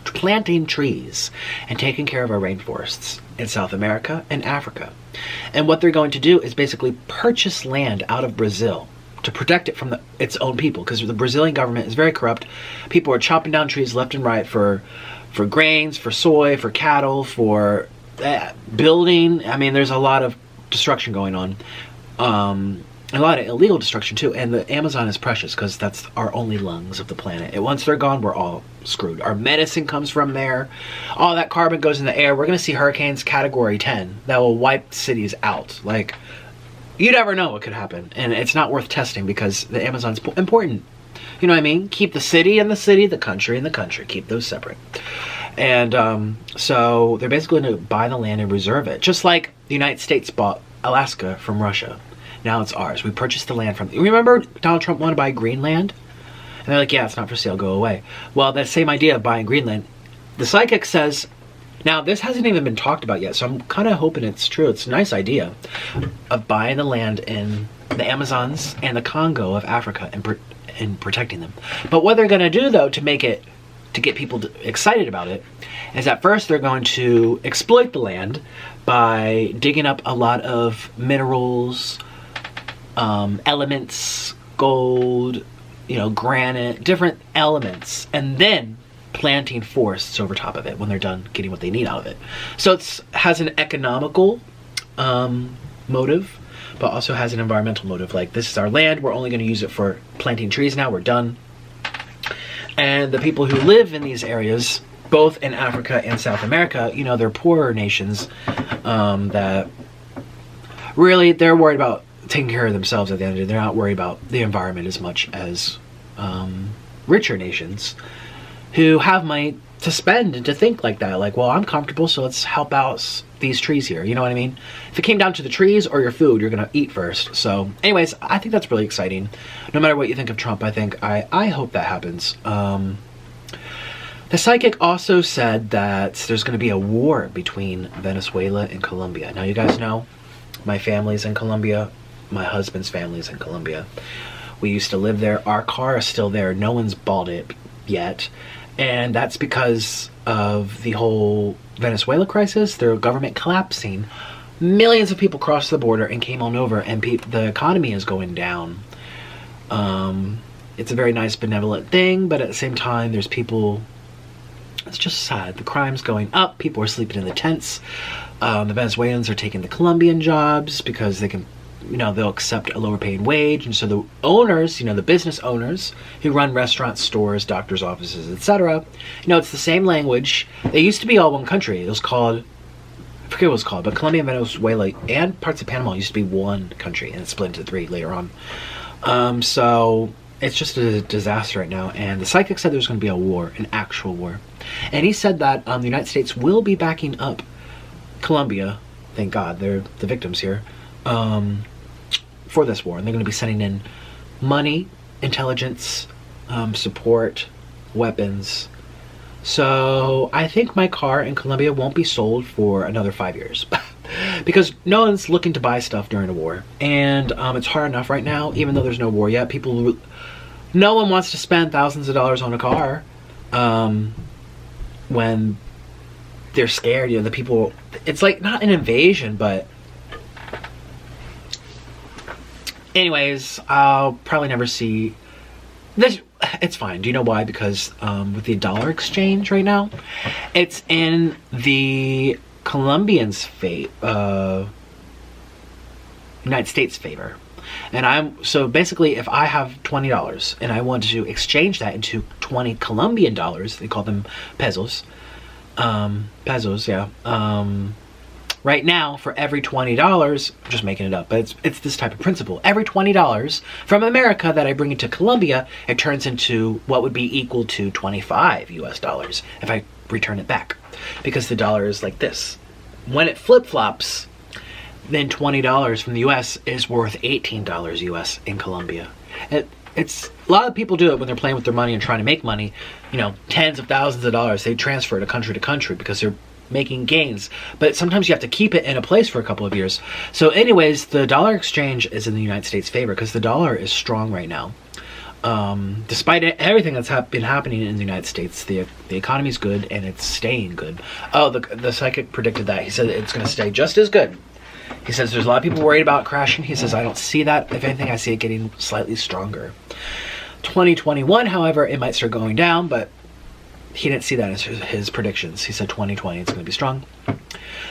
planting trees and taking care of our rainforests in South America and Africa. And what they're going to do is basically purchase land out of Brazil to protect it from its own people, because the Brazilian government is very corrupt. People are chopping down trees left and right for grains, for soy, for cattle, for building. I mean, there's a lot of destruction going on. A lot of illegal destruction too, and the Amazon is precious because that's our only lungs of the planet. And once they're gone, we're all screwed. Our medicine comes from there. All that carbon goes in the air. We're going to see hurricanes category 10 that will wipe cities out. Like, you never know what could happen, and it's not worth testing because the Amazon's important. You know what I mean? Keep the city in the city, the country in the country. Keep those separate. And so they're basically going to buy the land and reserve it, just like the United States bought Alaska from Russia. Now it's ours. We purchased the land from... Remember Donald Trump wanted to buy Greenland? And they're like, yeah, it's not for sale, go away. Well, that same idea of buying Greenland, the psychic says... Now, this hasn't even been talked about yet, so I'm kind of hoping it's true. It's a nice idea of buying the land in the Amazons and the Congo of Africa and protecting them. But what they're going to do, though, to get people excited about it, is at first they're going to exploit the land by digging up a lot of minerals, elements, gold, granite, different elements, and then planting forests over top of it when they're done getting what they need out of it. So it has an economical motive, but also has an environmental motive. Like, this is our land, we're only going to use it for planting trees now, we're done. And the people who live in these areas, both in Africa and South America, they're poorer nations that really, they're worried about taking care of themselves at the end of the day. They're not worried about the environment as much as richer nations who have money to spend and to think like that. Like, well, I'm comfortable, so let's help out these trees here. You know what I mean? If it came down to the trees or your food, you're gonna eat first. So anyways, I think that's really exciting. No matter what you think of Trump, I hope that happens. The psychic also said that there's going to be a war between Venezuela and Colombia. Now, you guys know my family's in Colombia. My husband's family's in Colombia. We used to live there. Our car is still there. No one's bought it yet. And that's because of the whole Venezuela crisis, their government collapsing. Millions of people crossed the border and came on over, and the economy is going down. It's a very nice, benevolent thing, but at the same time, there's people... It's just sad. The crime's going up. People are sleeping in the tents. The Venezuelans are taking the Colombian jobs because they can, you know, they'll accept a lower paying wage. And so the owners, you know, the business owners who run restaurants, stores, doctors' offices, etc., you know, it's the same language. They used to be all one country. It was called, I forget what it was called, but Colombia and Venezuela and parts of Panama used to be one country, and it split into three later on. So it's just a disaster right now. And the psychic said there's going to be a war, an actual war. And he said that the United States will be backing up Colombia, thank God, they're the victims here, for this war. And they're going to be sending in money, intelligence, support, weapons. So I think my car in Colombia won't be sold for another 5 years. Because no one's looking to buy stuff during a war. And it's hard enough right now, even though there's no war yet. No one wants to spend thousands of dollars on a car. When they're scared, you know, the people, it's like not an invasion, but anyways, I'll probably never see this. It's fine. Do you know why? Because with the dollar exchange right now, it's in the Colombians' United States' favor. And so basically, if I have $20 and I want to exchange that into 20 Colombian dollars, they call them pesos. Pesos, yeah. Right now, for every $20, I'm just making it up, but it's this type of principle. Every $20 from America that I bring into Colombia, it turns into what would be equal to 25 US dollars if I return it back. Because the dollar is like this. When it flip-flops, then $20 from the US is worth $18 US in Colombia. It's a lot of people do it when they're playing with their money and trying to make money, you know, tens of thousands of dollars. They transfer to country because they're making gains. But sometimes you have to keep it in a place for a couple of years. So anyways, the dollar exchange is in the United States' favor because the dollar is strong right now. Despite everything that's been happening in the United States, the economy is good and it's staying good. Oh, the psychic predicted that. He said it's going to stay just as good. He says there's a lot of people worried about crashing. He says I don't see that. If anything, I see it getting slightly stronger. 2021, however, it might start going down, but he didn't see that as his predictions. He said 2020 it's going to be strong.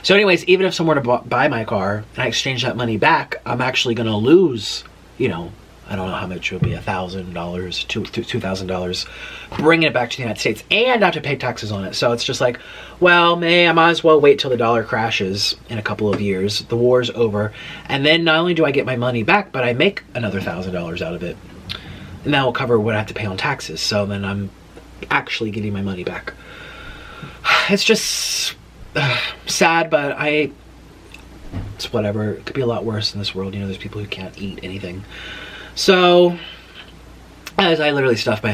So anyways, even if someone were to buy my car and I exchange that money back, I'm actually going to lose, you know, I don't know how much it would be, $1,000, $2,000, bringing it back to the United States and have to pay taxes on it. So it's just like, well, I might as well wait till the dollar crashes in a couple of years. The war's over. And then not only do I get my money back, but I make another $1,000 out of it. And that will cover what I have to pay on taxes. So then I'm actually getting my money back. It's just sad, but it's whatever. It could be a lot worse in this world. You know, there's people who can't eat anything. So, as I literally stuff my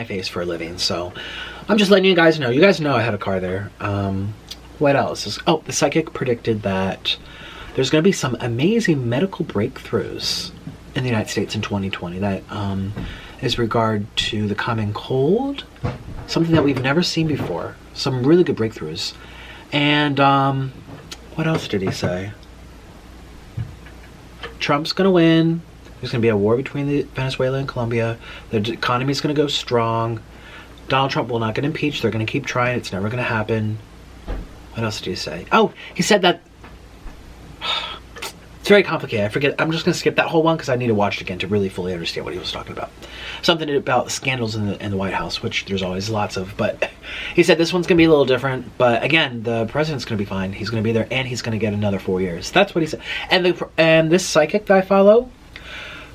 face for a living. So, I'm just letting you guys know. You guys know I had a car there. What else? Oh, the psychic predicted that there's going to be some amazing medical breakthroughs in the United States in 2020. That is regard to the common cold. Something that we've never seen before. Some really good breakthroughs. And, what else did he say? Trump's going to win. There's going to be a war between Venezuela and Colombia. The economy is going to go strong. Donald Trump will not get impeached. They're going to keep trying. It's never going to happen. What else did he say? Oh, he said that... It's very complicated. I forget. I'm just going to skip that whole one because I need to watch it again to really fully understand what he was talking about. Something about scandals in the White House, which there's always lots of. But he said this one's going to be a little different. But again, the president's going to be fine. He's going to be there and he's going to get another 4 years. That's what he said. And this psychic that I follow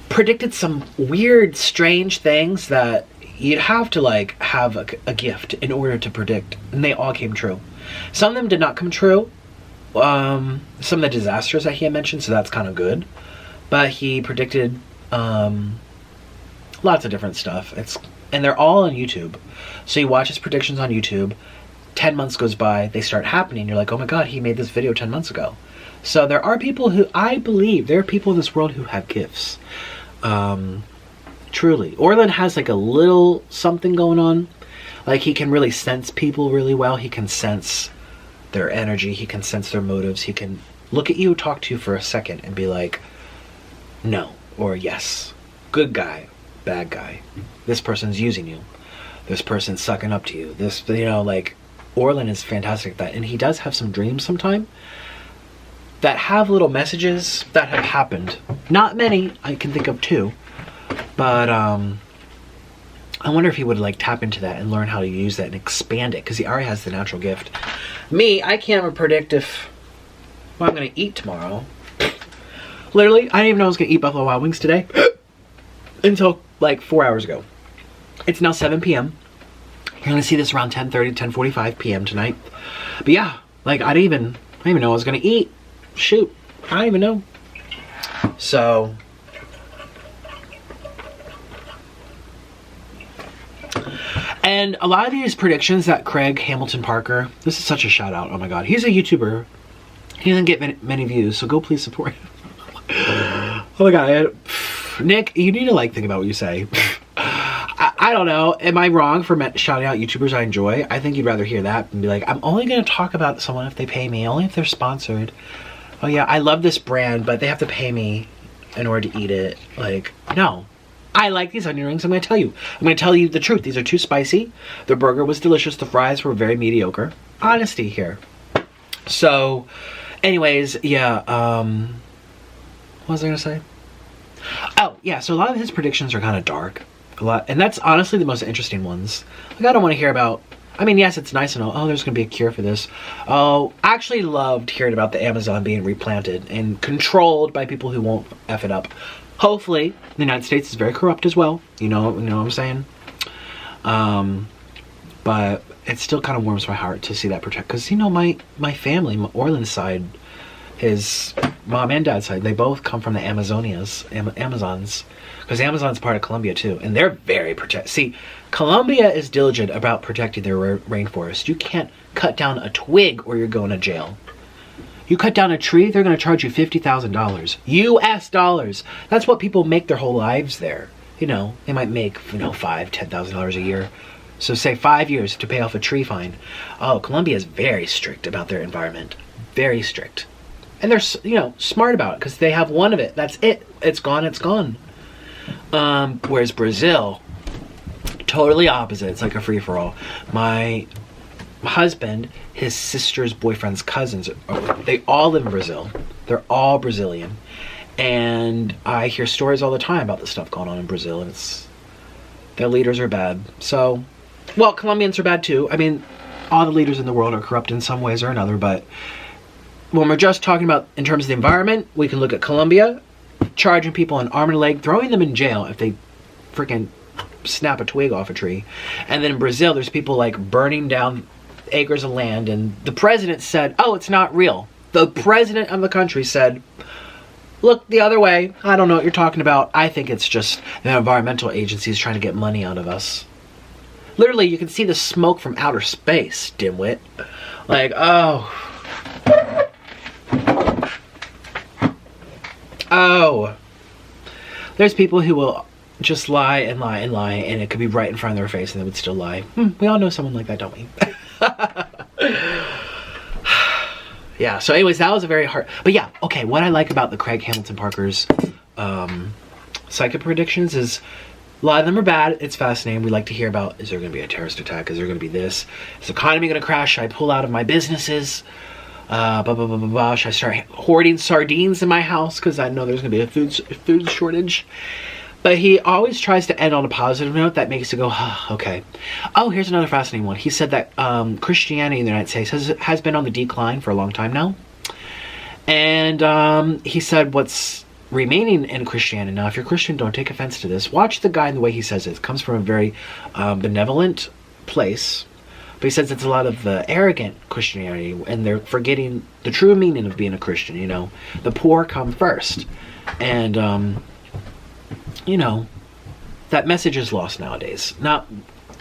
predicted some weird, strange things that you'd have to like have a gift in order to predict, and they all came true. Some of them did not come true. Some of the disasters that he had mentioned, so that's kind of good. But he predicted lots of different stuff. And they're all on YouTube. So you watch his predictions on YouTube. 10 months goes by, they start happening. You're like, oh my god, he made this video 10 months ago. So there are people who, I believe, there are people in this world who have gifts. Truly. Orland has like a little something going on. Like he can really sense people really well. He can sense their energy. He can sense their motives. He can look at you, talk to you for a second and be like, no, or yes. Good guy, bad guy. This person's using you. This person's sucking up to you. This, you know, like, Orland is fantastic at that. And he does have some dreams sometime that have little messages that have happened. Not many, I can think of two. But I wonder if he would like tap into that and learn how to use that and expand it, because he already has the natural gift. Me, I can't even predict what I'm going to eat tomorrow. Literally, I didn't even know I was going to eat Buffalo Wild Wings today until like 4 hours ago. It's now 7 p.m. You're going to see this around 10:30, 10:45 p.m. tonight. But yeah, like I didn't even know I was going to eat. Shoot, I don't even know. So and a lot of these predictions that Craig Hamilton Parker, this is such a shout out, oh my god, he's a YouTuber. He doesn't get many views, so go please support him. Oh my god, Nick, you need to like think about what you say. I don't know, am I wrong for shouting out YouTubers I enjoy? I think you'd rather hear that and be like, I'm only going to talk about someone if they pay me, only if they're sponsored. Oh yeah, I love this brand, but they have to pay me in order to eat it. Like, no. I like these onion rings, I'm going to tell you. I'm going to tell you the truth. These are too spicy. The burger was delicious. The fries were very mediocre. Honesty here. So, anyways, yeah, what was I going to say? Oh, yeah, so a lot of his predictions are kind of dark. A lot, and that's honestly the most interesting ones. Like, I don't want to hear about, I mean, yes, it's nice and all, oh, there's going to be a cure for this. Oh, I actually loved hearing about the Amazon being replanted and controlled by people who won't F it up. Hopefully, the United States is very corrupt as well. You know what I'm saying? But it still kind of warms my heart to see that protect. Because, you know, my family, my Orland's side, his mom and dad's side, they both come from the Amazons. Because Amazon's part of Colombia too. And they're very See, Colombia is diligent about protecting their rainforest. You can't cut down a twig or you're going to jail. You cut down a tree, they're going to charge you $50,000. US dollars. That's what people make their whole lives there. You know, they might make, you know, $5,000, $10,000 a year. So say 5 years to pay off a tree fine. Oh, Colombia is very strict about their environment. Very strict. And they're, you know, smart about it because they have one of it. That's it. It's gone, it's gone. Whereas Brazil, totally opposite. It's like a free-for-all. My husband, his sister's boyfriend's cousins, they all live in Brazil. They're all Brazilian. And I hear stories all the time about the stuff going on in Brazil, and their leaders are bad. So, well, Colombians are bad too. I mean, all the leaders in the world are corrupt in some ways or another, but when we're just talking about in terms of the environment, we can look at Colombia, charging people an arm and a leg, throwing them in jail if they freaking snap a twig off a tree. And then in Brazil, there's people like burning down acres of land, and the president said, oh, it's not real. The president of the country said, look the other way. I don't know what you're talking about. I think it's just the environmental agencies trying to get money out of us. Literally, you can see the smoke from outer space, dimwit. Like, oh. Oh. There's people who will just lie and lie and lie, and it could be right in front of their face and they would still lie. We all know someone like that, don't we? Yeah, so anyways, that was a very hard, but yeah, okay, what I like about the Craig Hamilton Parker's psychic predictions is a lot of them are bad. It's fascinating. We like to hear about, is there going to be a terrorist attack? Is there going to be this? Is the economy going to crash? Should I pull out of my businesses? Blah, blah, blah, blah, blah. Should I start hoarding sardines in my house? Because I know there's going to be a food shortage. But he always tries to end on a positive note that makes you go, oh, okay. Oh, here's another fascinating one. He said that Christianity in the United States has been on the decline for a long time now. And he said what's remaining in Christianity. Now, if you're Christian, don't take offense to this. Watch the guy and the way he says it. It comes from a very benevolent place. But he says it's a lot of arrogant Christianity, and they're forgetting the true meaning of being a Christian, you know. The poor come first. And, you know, that message is lost nowadays. Not,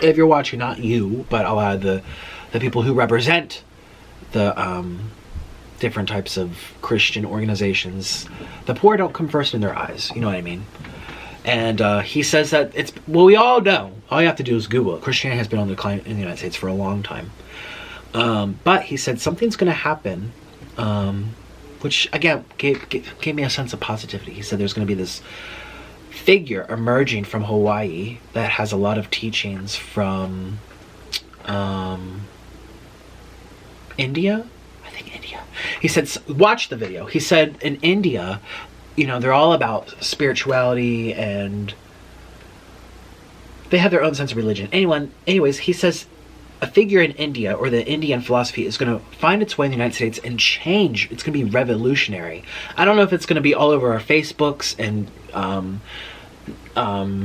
if you're watching, not you, but a lot of the people who represent the different types of Christian organizations. The poor don't come first in their eyes, you know what I mean? And he says that it's, well, we all know. All you have to do is Google it. Christianity has been on the decline in the United States for a long time. But he said something's going to happen, which, again, gave me a sense of positivity. He said there's going to be this figure emerging from Hawaii that has a lot of teachings from India? I think India. He said, watch the video. He said in India, you know, they're all about spirituality and they have their own sense of religion. Anyways, he says a figure in India, or the Indian philosophy, is going to find its way in the United States and change. It's going to be revolutionary. I don't know if it's going to be all over our Facebooks and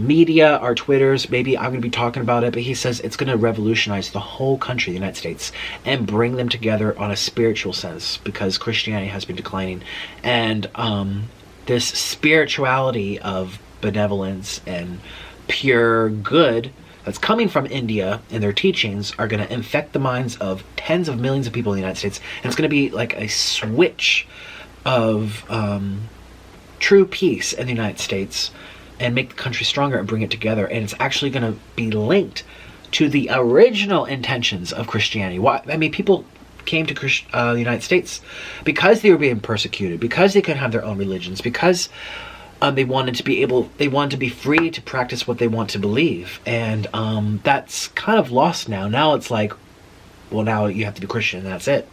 media, our Twitters. Maybe I'm going to be talking about it, but he says it's going to revolutionize the whole country, the United States, and bring them together on a spiritual sense, because Christianity has been declining. And this spirituality of benevolence and pure good that's coming from India and their teachings are going to infect the minds of tens of millions of people in the United States. And it's going to be like a switch of true peace in the United States and make the country stronger and bring it together. And it's actually going to be linked to the original intentions of Christianity. I mean, people came to the United States because they were being persecuted, because they couldn't have their own religions, because they wanted to be free to practice what they want to believe. And that's kind of lost now. Now it's like, well, now you have to be Christian and that's it,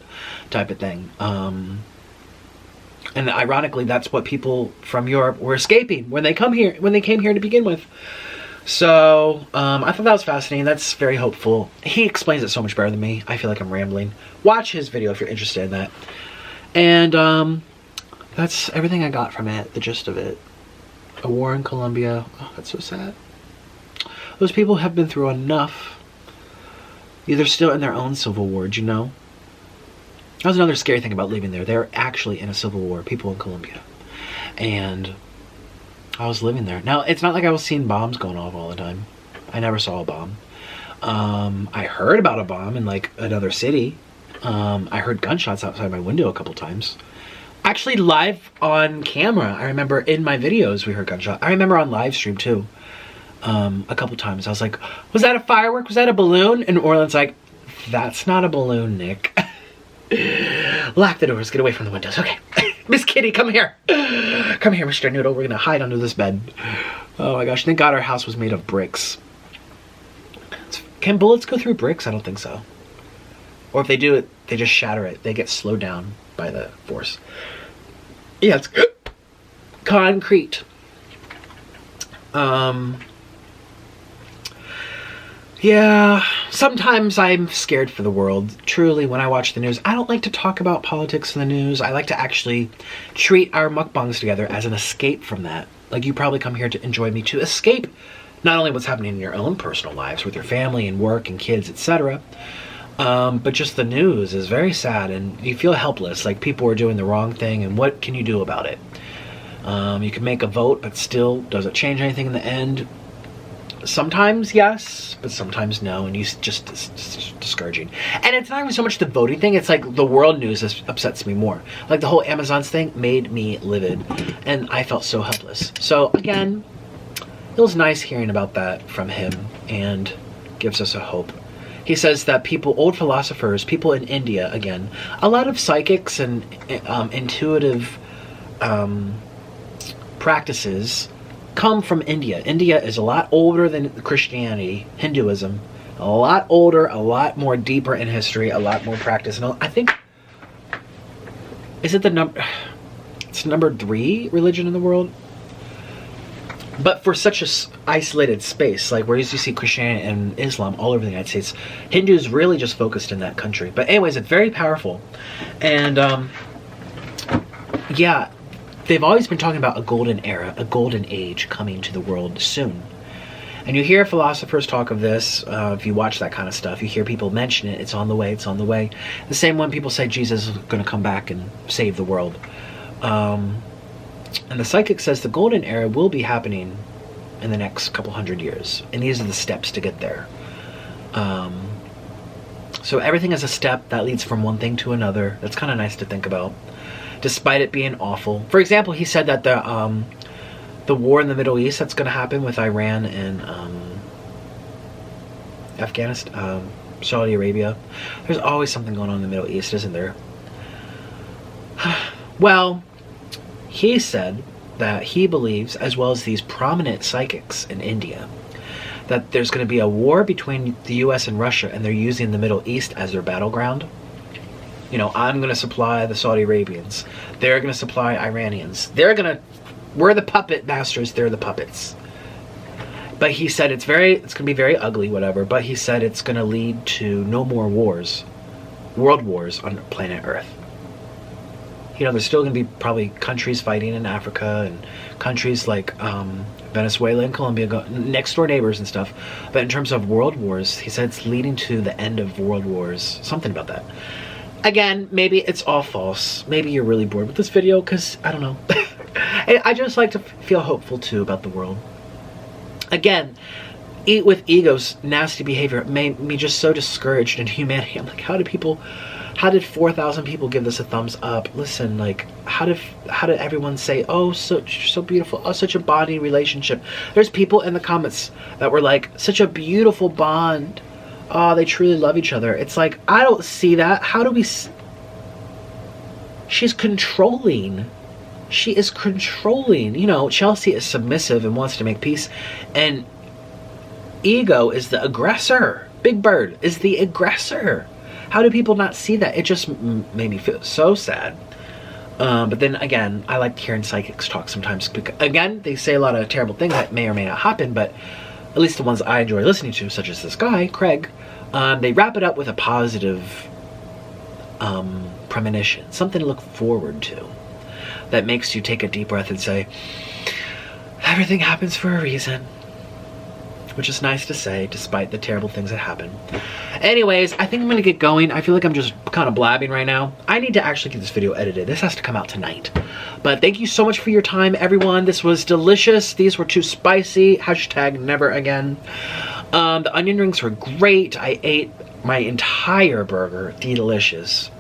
type of thing. And ironically, that's what people from Europe were escaping when they came here to begin with. So I thought that was fascinating. That's very hopeful. He explains it so much better than me. I feel like I'm rambling. Watch his video if you're interested in that. And that's everything I got from it, the gist of it. A war in Colombia. Oh, that's so sad. Those people have been through enough. They're still in their own civil war, you know? That was another scary thing about living there. They're actually in a civil war, people in Colombia. And I was living there. Now, it's not like I was seeing bombs going off all the time. I never saw a bomb. I heard about a bomb in like another city. I heard gunshots outside my window a couple times. Actually, live on camera, I remember in my videos we heard gunshots. I remember on live stream too, a couple times. I was like, was that a firework? Was that a balloon? And Orland's like, that's not a balloon, Nick. Lock the doors, get away from the windows. Okay. Miss Kitty, come here. Come here, Mr. Noodle. We're gonna hide under this bed. Oh my gosh, thank God our house was made of bricks. Can bullets go through bricks? I don't think so. Or if they do it, they just shatter it. They get slowed down by the force. Yeah, it's concrete. Yeah, sometimes I'm scared for the world. Truly, when I watch the news, I don't like to talk about politics in the news. I like to actually treat our mukbangs together as an escape from that. Like, you probably come here to enjoy me, to escape not only what's happening in your own personal lives with your family and work and kids, etc., but just the news is very sad and you feel helpless, like people are doing the wrong thing, and what can you do about it? You can make a vote, but still, does it change anything in the end? Sometimes yes, but sometimes no, and it's discouraging. And it's not even so much the voting thing, it's like the world news upsets me more. Like the whole Amazons thing made me livid, and I felt so helpless. So again, it was nice hearing about that from him, and gives us a hope. He says that old philosophers, people in India, again, a lot of psychics and intuitive practices come from India. India is a lot older than Christianity, Hinduism, a lot older, a lot more deeper in history, a lot more practice. And I think, is it it's number 3 religion in the world? But for such a isolated space, like where you see Christianity and Islam all over the United States, Hindu is really just focused in that country. But anyways, it's very powerful. And yeah, they've always been talking about a golden era, a golden age coming to the world soon. And you hear philosophers talk of this, if you watch that kind of stuff, you hear people mention it, it's on the way, it's on the way. The same when people say Jesus is going to come back and save the world. And the psychic says the golden era will be happening in the next couple hundred years. And these are the steps to get there. So everything is a step that leads from one thing to another. That's kind of nice to think about, despite it being awful. For example, he said that the war in the Middle East that's going to happen with Iran and Afghanistan, Saudi Arabia. There's always something going on in the Middle East, isn't there? Well, he said that he believes, as well as these prominent psychics in India, that there's going to be a war between the US and Russia, and they're using the Middle East as their battleground. You know, I'm going to supply the Saudi Arabians. They're going to supply Iranians. We're the puppet masters, they're the puppets. But he said it's going to be very ugly, whatever, but he said it's going to lead to no more wars, world wars on planet Earth. You know, there's still going to be probably countries fighting in Africa and countries like Venezuela and Colombia, next door neighbors and stuff. But in terms of world wars, he said it's leading to the end of world wars. Something about that. Again, maybe it's all false. Maybe you're really bored with this video because, I don't know. I just like to feel hopeful too about the world. Again, eat with ego's nasty behavior made me just so discouraged in humanity. I'm like, how did 4,000 people give this a thumbs up? Listen, like, how did everyone say, oh, so beautiful, oh, such a bonding relationship? There's people in the comments that were like, such a beautiful bond. Oh, they truly love each other. It's like, I don't see that. How do we... She's controlling. She is controlling. You know, Chelsea is submissive and wants to make peace. And ego is the aggressor. Big Bird is the aggressor. How do people not see that? It just made me feel so sad. But then again, I like hearing psychics talk sometimes. Because, again, they say a lot of terrible things that may or may not happen, but at least the ones I enjoy listening to, such as this guy, Craig, they wrap it up with a positive premonition, something to look forward to, that makes you take a deep breath and say, everything happens for a reason. Which is nice to say, despite the terrible things that happen. Anyways, I think I'm gonna get going. I feel like I'm just kind of blabbing right now. I need to actually get this video edited. This has to come out tonight. But thank you so much for your time, everyone. This was delicious. These were too spicy. Hashtag never again. The onion rings were great. I ate my entire burger. Delicious.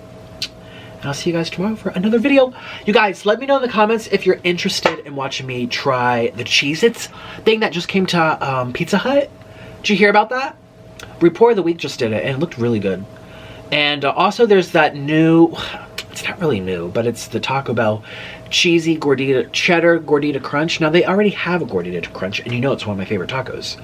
And I'll see you guys tomorrow for another video. You guys, let me know in the comments if you're interested in watching me try the Cheez-Its thing that just came to Pizza Hut. Did you hear about that? Report of the Week just did it, and it looked really good. And also there's that new, it's not really new, but it's the Taco Bell cheesy gordita, cheddar gordita crunch. Now they already have a gordita crunch, and you know it's one of my favorite tacos.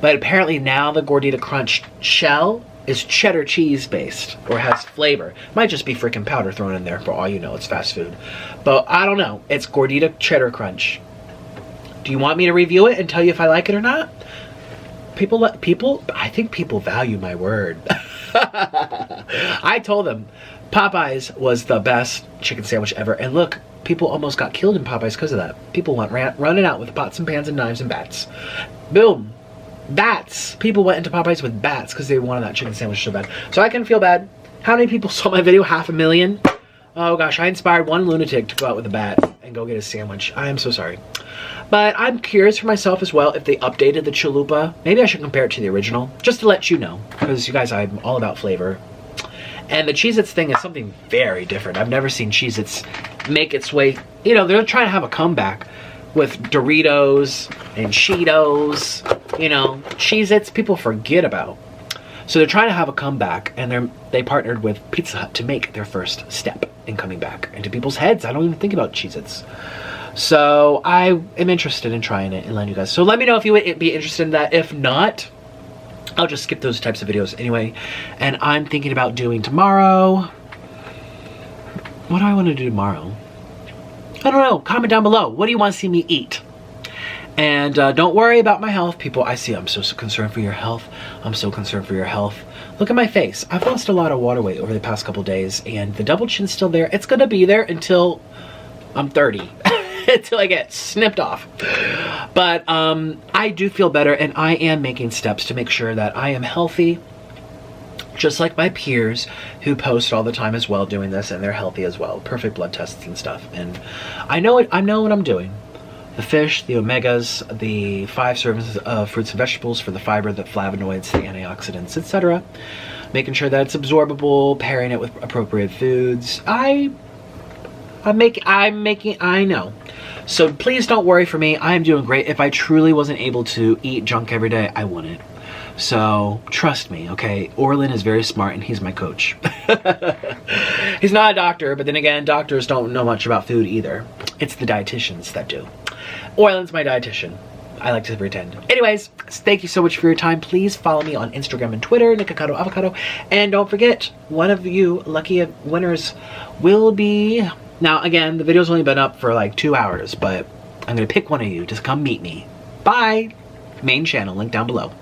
But apparently now the gordita crunch shell is cheddar cheese based, or has flavor. Might just be freaking powder thrown in there, for all you know. It's fast food. But I don't know. It's gordita cheddar crunch. Do you want me to review it and tell you if I like it or not? I think people value my word. I told them Popeyes was the best chicken sandwich ever, and look, people almost got killed in Popeyes because of that. People went running out with pots and pans and knives and bats. Boom. Bats. People went into Popeyes with bats because they wanted that chicken sandwich so bad. So I can feel bad. How many people saw my video? 500,000? Oh gosh, I inspired one lunatic to go out with a bat and go get a sandwich. I am so sorry. But I'm curious for myself as well if they updated the chalupa. Maybe I should compare it to the original, just to let you know. Because you guys, I'm all about flavor. And the Cheez-Its thing is something very different. I've never seen Cheez-Its make its way. You know, they're trying to have a comeback with Doritos and Cheetos. You know, Cheez-Its people forget about. So they're trying to have a comeback, and they partnered with Pizza Hut to make their first step in coming back into people's heads. I don't even think about Cheez-Its. So I am interested in trying it and letting you guys. So let me know if you would be interested in that. If not, I'll just skip those types of videos anyway. And I'm thinking about doing tomorrow. What do I want to do tomorrow? I don't know. Comment down below. What do you want to see me eat? And don't worry about my health, people. I see I'm so concerned for your health. I'm so concerned for your health. Look at my face. I've lost a lot of water weight over the past couple days, and the double chin's still there. It's gonna be there until I'm 30. until I get snipped off. But I do feel better, and I am making steps to make sure that I am healthy, just like my peers who post all the time as well doing this, and they're healthy as well. Perfect blood tests and stuff. And I know what I'm doing. The fish, the omegas, the 5 servings of fruits and vegetables for the fiber, the flavonoids, the antioxidants, etc. Making sure that it's absorbable, pairing it with appropriate foods. I know. So please don't worry for me. I am doing great. If I truly wasn't able to eat junk every day, I wouldn't. So trust me, okay? Orlin is very smart and he's my coach. He's not a doctor, but then again, doctors don't know much about food either. It's the dietitians that do. Orlin's my dietitian. I like to pretend. Anyways, thank you so much for your time. Please follow me on Instagram and Twitter, Nikocado Avocado. And don't forget, one of you lucky winners will be... Now, again, the video's only been up for like 2 hours, but I'm going to pick one of you to come meet me. Bye! Main channel, link down below.